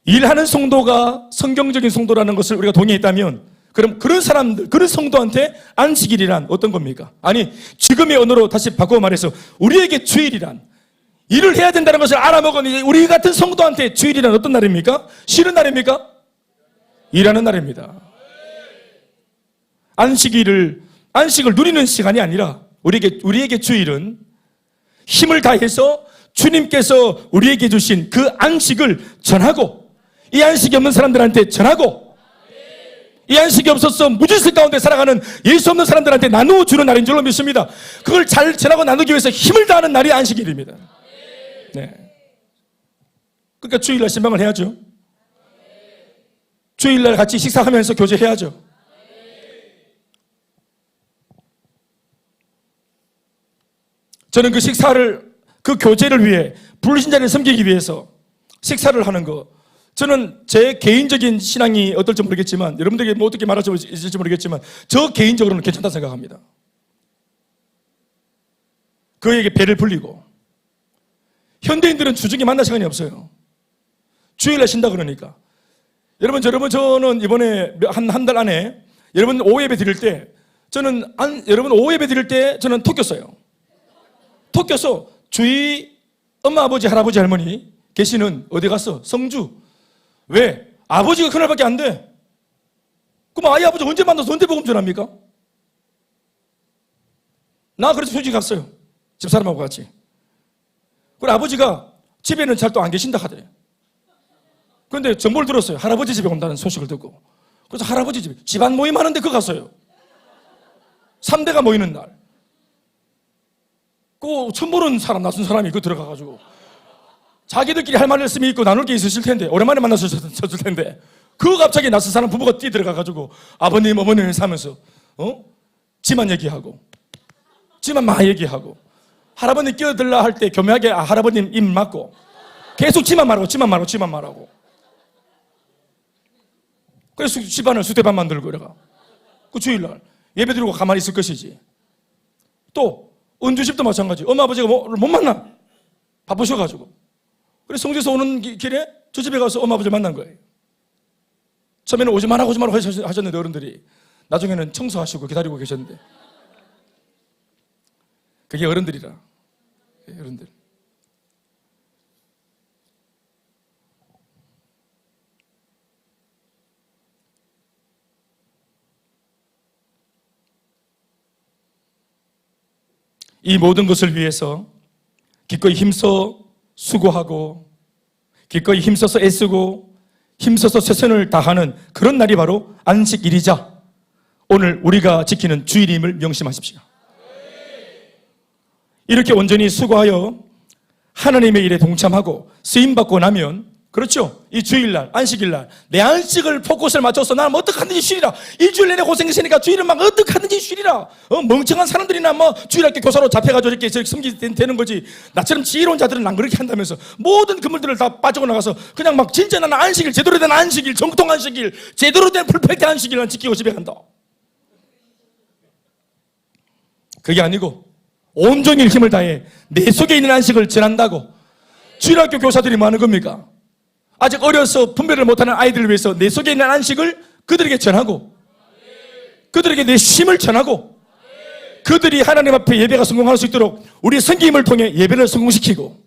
일하는 성도가 성경적인 성도라는 것을 우리가 동의했다면 그럼 그런 사람들, 그런 성도한테 안식일이란 어떤 겁니까? 아니, 지금의 언어로 다시 바꿔 말해서 우리에게 주일이란 일을 해야 된다는 것을 알아먹은 우리 같은 성도한테 주일이란 어떤 날입니까? 쉬는 날입니까? 일하는 날입니다. 안식을 누리는 시간이 아니라 우리에게 주일은 힘을 다해서 주님께서 우리에게 주신 그 안식을 전하고 이 안식이 없는 사람들한테 전하고 이 안식이 없어서 무질서 가운데 살아가는 예수 없는 사람들한테 나누어 주는 날인 줄로 믿습니다. 그걸 잘 전하고 나누기 위해서 힘을 다하는 날이 안식일입니다. 네. 그러니까 주일날 신방을 해야죠. 주일날 같이 식사하면서 교제해야죠. 저는 그 교제를 위해 불신자를 섬기기 위해서 식사를 하는 거 저는 제 개인적인 신앙이 어떨지 모르겠지만 여러분들에게 뭐 어떻게 말할지 있을지 모르겠지만 저 개인적으로는 괜찮다 생각합니다. 그에게 배를 불리고 현대인들은 주중에 만날 시간이 없어요. 주일날 쉰다 그러니까 여러분 저는 이번에 한 달 안에 여러분 오후예배 드릴 때 여러분 오후예배 드릴 때 저는 톡 꼈어요. 톡 껴서 주위 엄마 아버지 할아버지 할머니 계시는 어디 갔어? 성주. 왜? 아버지가 그날밖에 안 돼. 그럼 아이 아버지 언제 만나서 언제 복음 전합니까? 나 그래서 솔직히 갔어요. 집사람하고 같이. 그리고 아버지가 집에는 잘 또 안 계신다 하더래. 그런데 정보를 들었어요. 할아버지 집에 온다는 소식을 듣고. 그래서 할아버지 집에 집안 모임 하는데 그거 갔어요. 3대가 모이는 날. 그 처음 보는 사람, 낯선 사람이 그 들어가가지고 자기들끼리 할 말씀이 있고 나눌 게 있으실 텐데 오랜만에 만나셨을 텐데 그거 갑자기 낯선 사람 부부가 뛰어들어가가지고 아버님 어머님 하면서 지만 얘기하고 지만 막 얘기하고 할아버님 끼어들라 할 때 교묘하게 할아버님 입 막고 계속 지만 말하고 그래서 집안을 수대반 만들고 이래가 그 주일날 예배 드리고 가만히 있을 것이지. 또 은주집도 마찬가지. 엄마 아버지가 못 만나 바쁘셔가지고 그래서 성주에서 오는 길에 저 집에 가서 엄마 아버지를 만난 거예요. 처음에는 오지 마라 하셨는데 어른들이 나중에는 청소하시고 기다리고 계셨는데 그게 어른들이라. 어른들. 이 모든 것을 위해서 기꺼이 힘써 수고하고 기꺼이 힘써서 애쓰고 힘써서 최선을 다하는 그런 날이 바로 안식일이자 오늘 우리가 지키는 주일임을 명심하십시오. 이렇게 온전히 수고하여 하나님의 일에 동참하고 쓰임받고 나면 그렇죠. 이 주일날, 안식일날 내 안식을 포커스를 맞춰서 나는 어떻게 하든지 쉬리라. 일주일 내내 고생했으니까 주일은 막 어떻게 하든지 쉬리라. 멍청한 사람들이나 주일학교 교사로 잡혀가지고 이렇게 섬기되는 거지. 나처럼 지혜로운 자들은 안 그렇게 한다면서 모든 그물들을 다 빠지고 나가서 그냥 진짜 나는 안식일, 제대로 된 안식일, 정통 안식일, 제대로 된 퍼펙트 안식일만 지키고 집에 간다. 그게 아니고 온종일 힘을 다해 내 속에 있는 안식을 전한다고. 주일학교 교사들이 뭐 하는 겁니까? 아직 어려서 분별을 못하는 아이들을 위해서 내 속에 있는 안식을 그들에게 전하고, 그들에게 내 쉼을 전하고, 그들이 하나님 앞에 예배가 성공할 수 있도록 우리 선교임을 통해 예배를 성공시키고,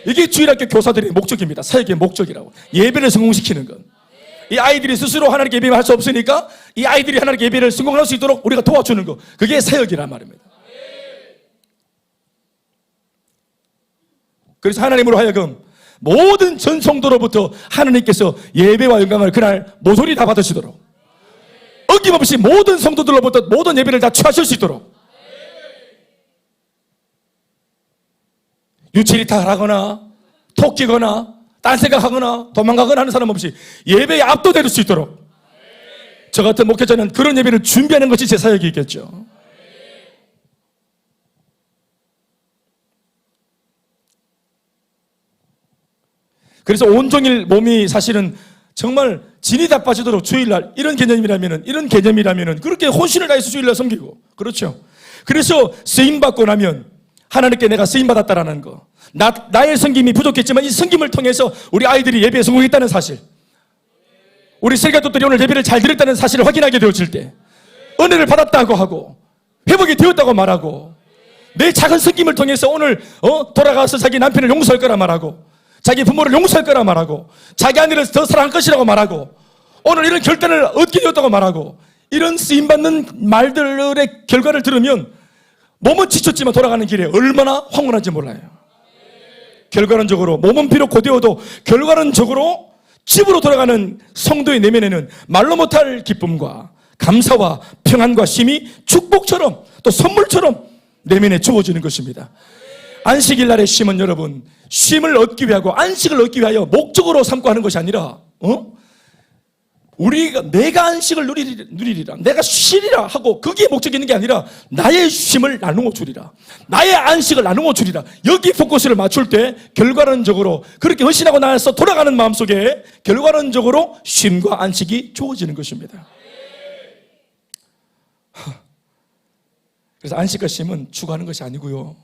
이게 주일학교 교사들의 목적입니다. 사역의 목적이라고. 예배를 성공시키는 것. 이 아이들이 스스로 하나님께 예배를 할 수 없으니까 이 아이들이 하나님께 예배를 성공할 수 있도록 우리가 도와주는 것. 그게 사역이란 말입니다. 그래서 하나님으로 하여금 모든 전 성도로부터 하나님께서 예배와 영광을 그날 모조리 다 받으시도록, 어김없이 모든 성도들로부터 모든 예배를 다 취하실 수 있도록, 유체이탈하거나 토끼거나 딴 생각하거나 도망가거나 하는 사람 없이 예배에 압도될 수 있도록 저 같은 목회자는 그런 예배를 준비하는 것이 제 사역이겠죠. 그래서 온종일 몸이 사실은 정말 진이 다 빠지도록 주일날 이런 개념이라면은 그렇게 혼신을 다해서 주일날 섬기고, 그렇죠. 그래서 쓰임받고 나면 하나님께 내가 쓰임받았다라는 거, 나의 섬김이 부족했지만 이 섬김을 통해서 우리 아이들이 예배에 성공했다는 사실, 우리 설교도들이 오늘 예배를 잘 드렸다는 사실을 확인하게 되어질 때 은혜를 받았다고 하고 회복이 되었다고 말하고, 내 작은 섬김을 통해서 오늘 돌아가서 자기 남편을 용서할 거라 말하고, 자기 부모를 용서할 거라 말하고, 자기 아내를 더 사랑할 것이라고 말하고, 오늘 이런 결단을 얻게 되었다고 말하고, 이런 쓰임받는 말들의 결과를 들으면 몸은 지쳤지만 돌아가는 길에 얼마나 황홀한지 몰라요. 결과론적으로 몸은 비록 고되어도 결과론적으로 집으로 돌아가는 성도의 내면에는 말로 못할 기쁨과 감사와 평안과 쉼이 축복처럼 또 선물처럼 내면에 주어지는 것입니다. 안식일 날의 쉼은 여러분, 쉼을 얻기 위하고 안식을 얻기 위하여 목적으로 삼고 하는 것이 아니라 내가 안식을 누리리라, 내가 쉬리라 하고 그게 목적이 있는 게 아니라 나의 쉼을 나누어 주리라, 나의 안식을 나누어 주리라, 여기 포커스를 맞출 때 결과론적으로 그렇게 헌신하고 나서 돌아가는 마음속에 결과론적으로 쉼과 안식이 주어지는 것입니다. 그래서 안식과 쉼은 추구하는 것이 아니고요,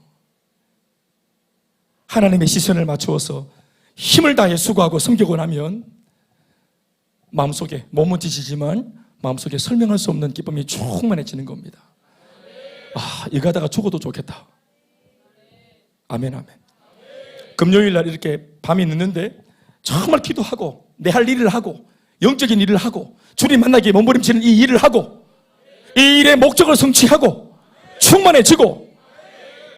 하나님의 시선을 맞추어서 힘을 다해 수고하고 섬기고 나면 마음속에, 몸은 지치지만 마음속에 설명할 수 없는 기쁨이 충만해지는 겁니다. 이거 하다가 죽어도 좋겠다. 아멘, 아멘. 금요일 날 이렇게 밤이 늦는데 정말 기도하고 내 할 일을 하고 영적인 일을 하고 주님 만나기에 몸부림치는 이 일을 하고 이 일의 목적을 성취하고 충만해지고,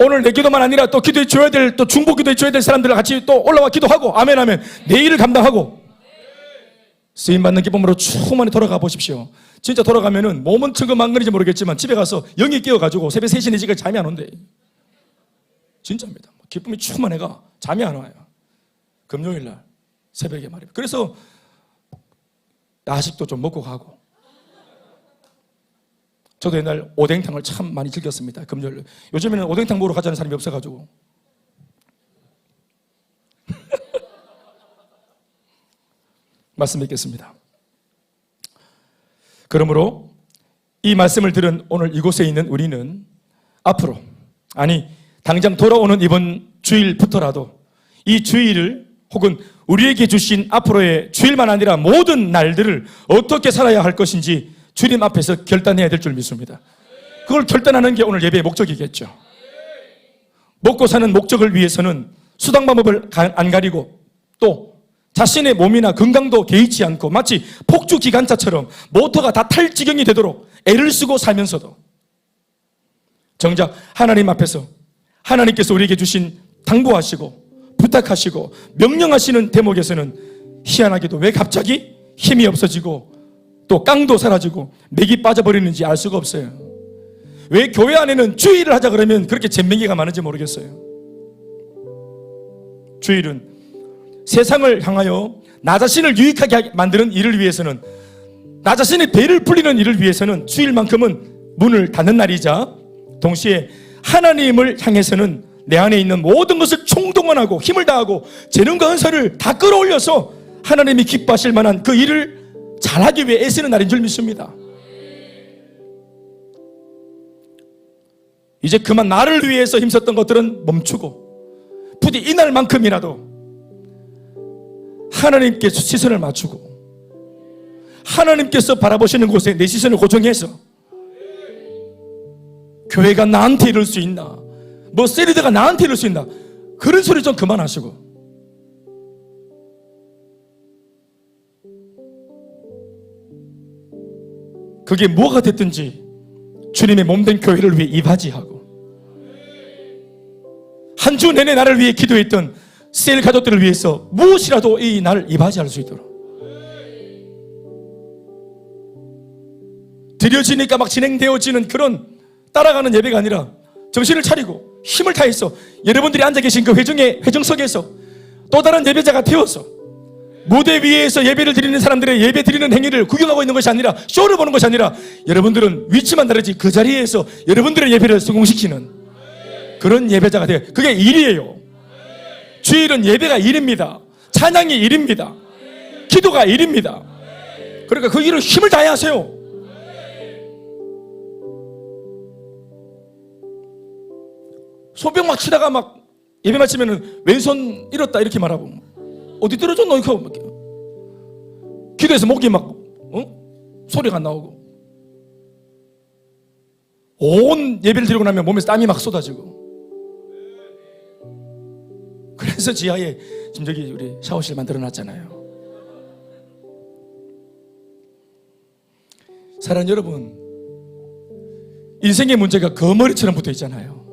오늘 내 기도만 아니라 또 기도해 줘야 될, 또 중보 기도해 줘야 될 사람들과 같이 또 올라와 기도하고, 아멘, 아멘. 내 일을 감당하고 쓰임받는 기쁨으로 충만히 돌아가 보십시오. 진짜 돌아가면은 몸은 천근만근인지 모르겠지만 집에 가서 영이 깨어가지고 새벽 3시, 4시까지 잠이 안 온대. 진짜입니다. 기쁨이 충만해가 잠이 안 와요. 금요일날 새벽에 말이에요. 그래서 야식도 좀 먹고 가고, 저도 옛날 오뎅탕을 참 많이 즐겼습니다. 금요일. 요즘에는 오뎅탕 먹으러 가자는 사람이 없어가지고 말씀 뵙겠습니다. 그러므로 이 말씀을 들은 오늘 이곳에 있는 우리는 앞으로, 아니 당장 돌아오는 이번 주일부터라도 이 주일을, 혹은 우리에게 주신 앞으로의 주일만 아니라 모든 날들을 어떻게 살아야 할 것인지 주님 앞에서 결단해야 될 줄 믿습니다. 그걸 결단하는 게 오늘 예배의 목적이겠죠. 먹고 사는 목적을 위해서는 수단 방법을 안 가리고 또 자신의 몸이나 건강도 개의치 않고 마치 폭주 기관차처럼 모터가 다 탈 지경이 되도록 애를 쓰고 살면서도 정작 하나님 앞에서 하나님께서 우리에게 주신 당부하시고 부탁하시고 명령하시는 대목에서는 희한하게도 왜 갑자기 힘이 없어지고 또 깡도 사라지고 맥이 빠져버리는지 알 수가 없어요. 왜 교회 안에는 주일을 하자 그러면 그렇게 잼맹이가 많은지 모르겠어요. 주일은 세상을 향하여 나 자신을 유익하게 만드는 일을 위해서는, 나 자신의 배를 풀리는 일을 위해서는 주일만큼은 문을 닫는 날이자, 동시에 하나님을 향해서는 내 안에 있는 모든 것을 총동원하고 힘을 다하고 재능과 은사를 다 끌어올려서 하나님이 기뻐하실 만한 그 일을 잘하기 위해 애쓰는 날인 줄 믿습니다. 이제 그만 나를 위해서 힘썼던 것들은 멈추고 부디 이날만큼이라도 하나님께 시선을 맞추고 하나님께서 바라보시는 곳에 내 시선을 고정해서 교회가 나한테 이럴 수 있나, 뭐 셀리드가 나한테 이럴 수 있나, 그런 소리 좀 그만하시고 그게 뭐가 됐든지 주님의 몸된 교회를 위해 이바지하고 한 주 내내 나를 위해 기도했던 셀 가족들을 위해서 무엇이라도 이 날을 이바지할 수 있도록 드려지니까 막 진행되어지는 그런 따라가는 예배가 아니라 정신을 차리고 힘을 다해서 여러분들이 앉아 계신 그 회중석에서 또 다른 예배자가 되어서 무대 위에서 예배를 드리는 사람들의 예배 드리는 행위를 구경하고 있는 것이 아니라 쇼를 보는 것이 아니라 여러분들은 위치만 다르지 그 자리에서 여러분들의 예배를 성공시키는 그런 예배자가 돼요. 그게 일이에요. 주일은 예배가 일입니다. 찬양이 일입니다. 기도가 일입니다. 그러니까 그 일을 힘을 다해 하세요. 손뼉 막 치다가 막 예배 마치면은 왼손 잃었다 이렇게 말하고 어디 떨어졌노 이렇게 기도해서 목이 막 소리가 안 나오고 온 예배를 드리고 나면 몸에서 땀이 막 쏟아지고 그래서 지하에 지금 저기 우리 샤워실 만들어 놨잖아요. 사랑하는 여러분, 인생의 문제가 거머리처럼 붙어 있잖아요.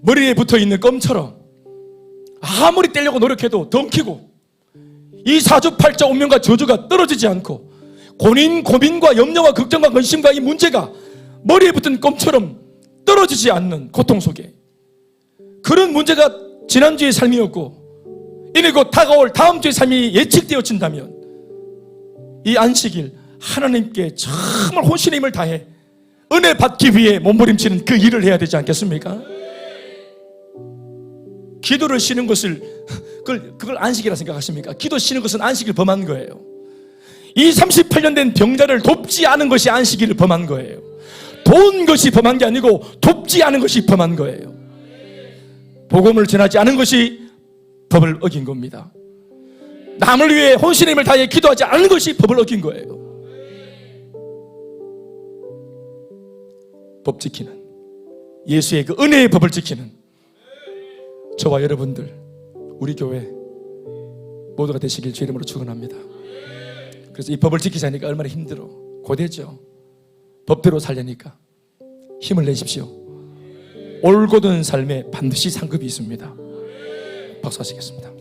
머리에 붙어 있는 껌처럼 아무리 떼려고 노력해도 덩키고 이 사주팔자 운명과 저주가 떨어지지 않고 고민과 염려와 걱정과 근심과 이 문제가 머리에 붙은 껌처럼 떨어지지 않는 고통 속에 그런 문제가 지난주의 삶이었고 이내 곧 다가올 다음 주의 삶이 예측되어진다면 이 안식일 하나님께 정말 혼신의 힘을 다해 은혜 받기 위해 몸부림치는 그 일을 해야 되지 않겠습니까? 기도를 쉬는 것을 그걸 안식이라 생각하십니까? 기도 쉬는 것은 안식을 범한 거예요. 이 38년 된 병자를 돕지 않은 것이 안식일을 범한 거예요. 도운 것이 범한 게 아니고 돕지 않은 것이 범한 거예요. 복음을 전하지 않은 것이 법을 어긴 겁니다. 남을 위해 혼신의 힘을 다해 기도하지 않은 것이 법을 어긴 거예요. 법 지키는 예수의 그 은혜의 법을 지키는 저와 여러분들 우리 교회 모두가 되시길 주의 이름으로 축원합니다. 그래서 이 법을 지키자니까 얼마나 힘들어 고되죠. 법대로 살려니까 힘을 내십시오. 올곧은 삶에 반드시 상급이 있습니다. 박수하시겠습니다.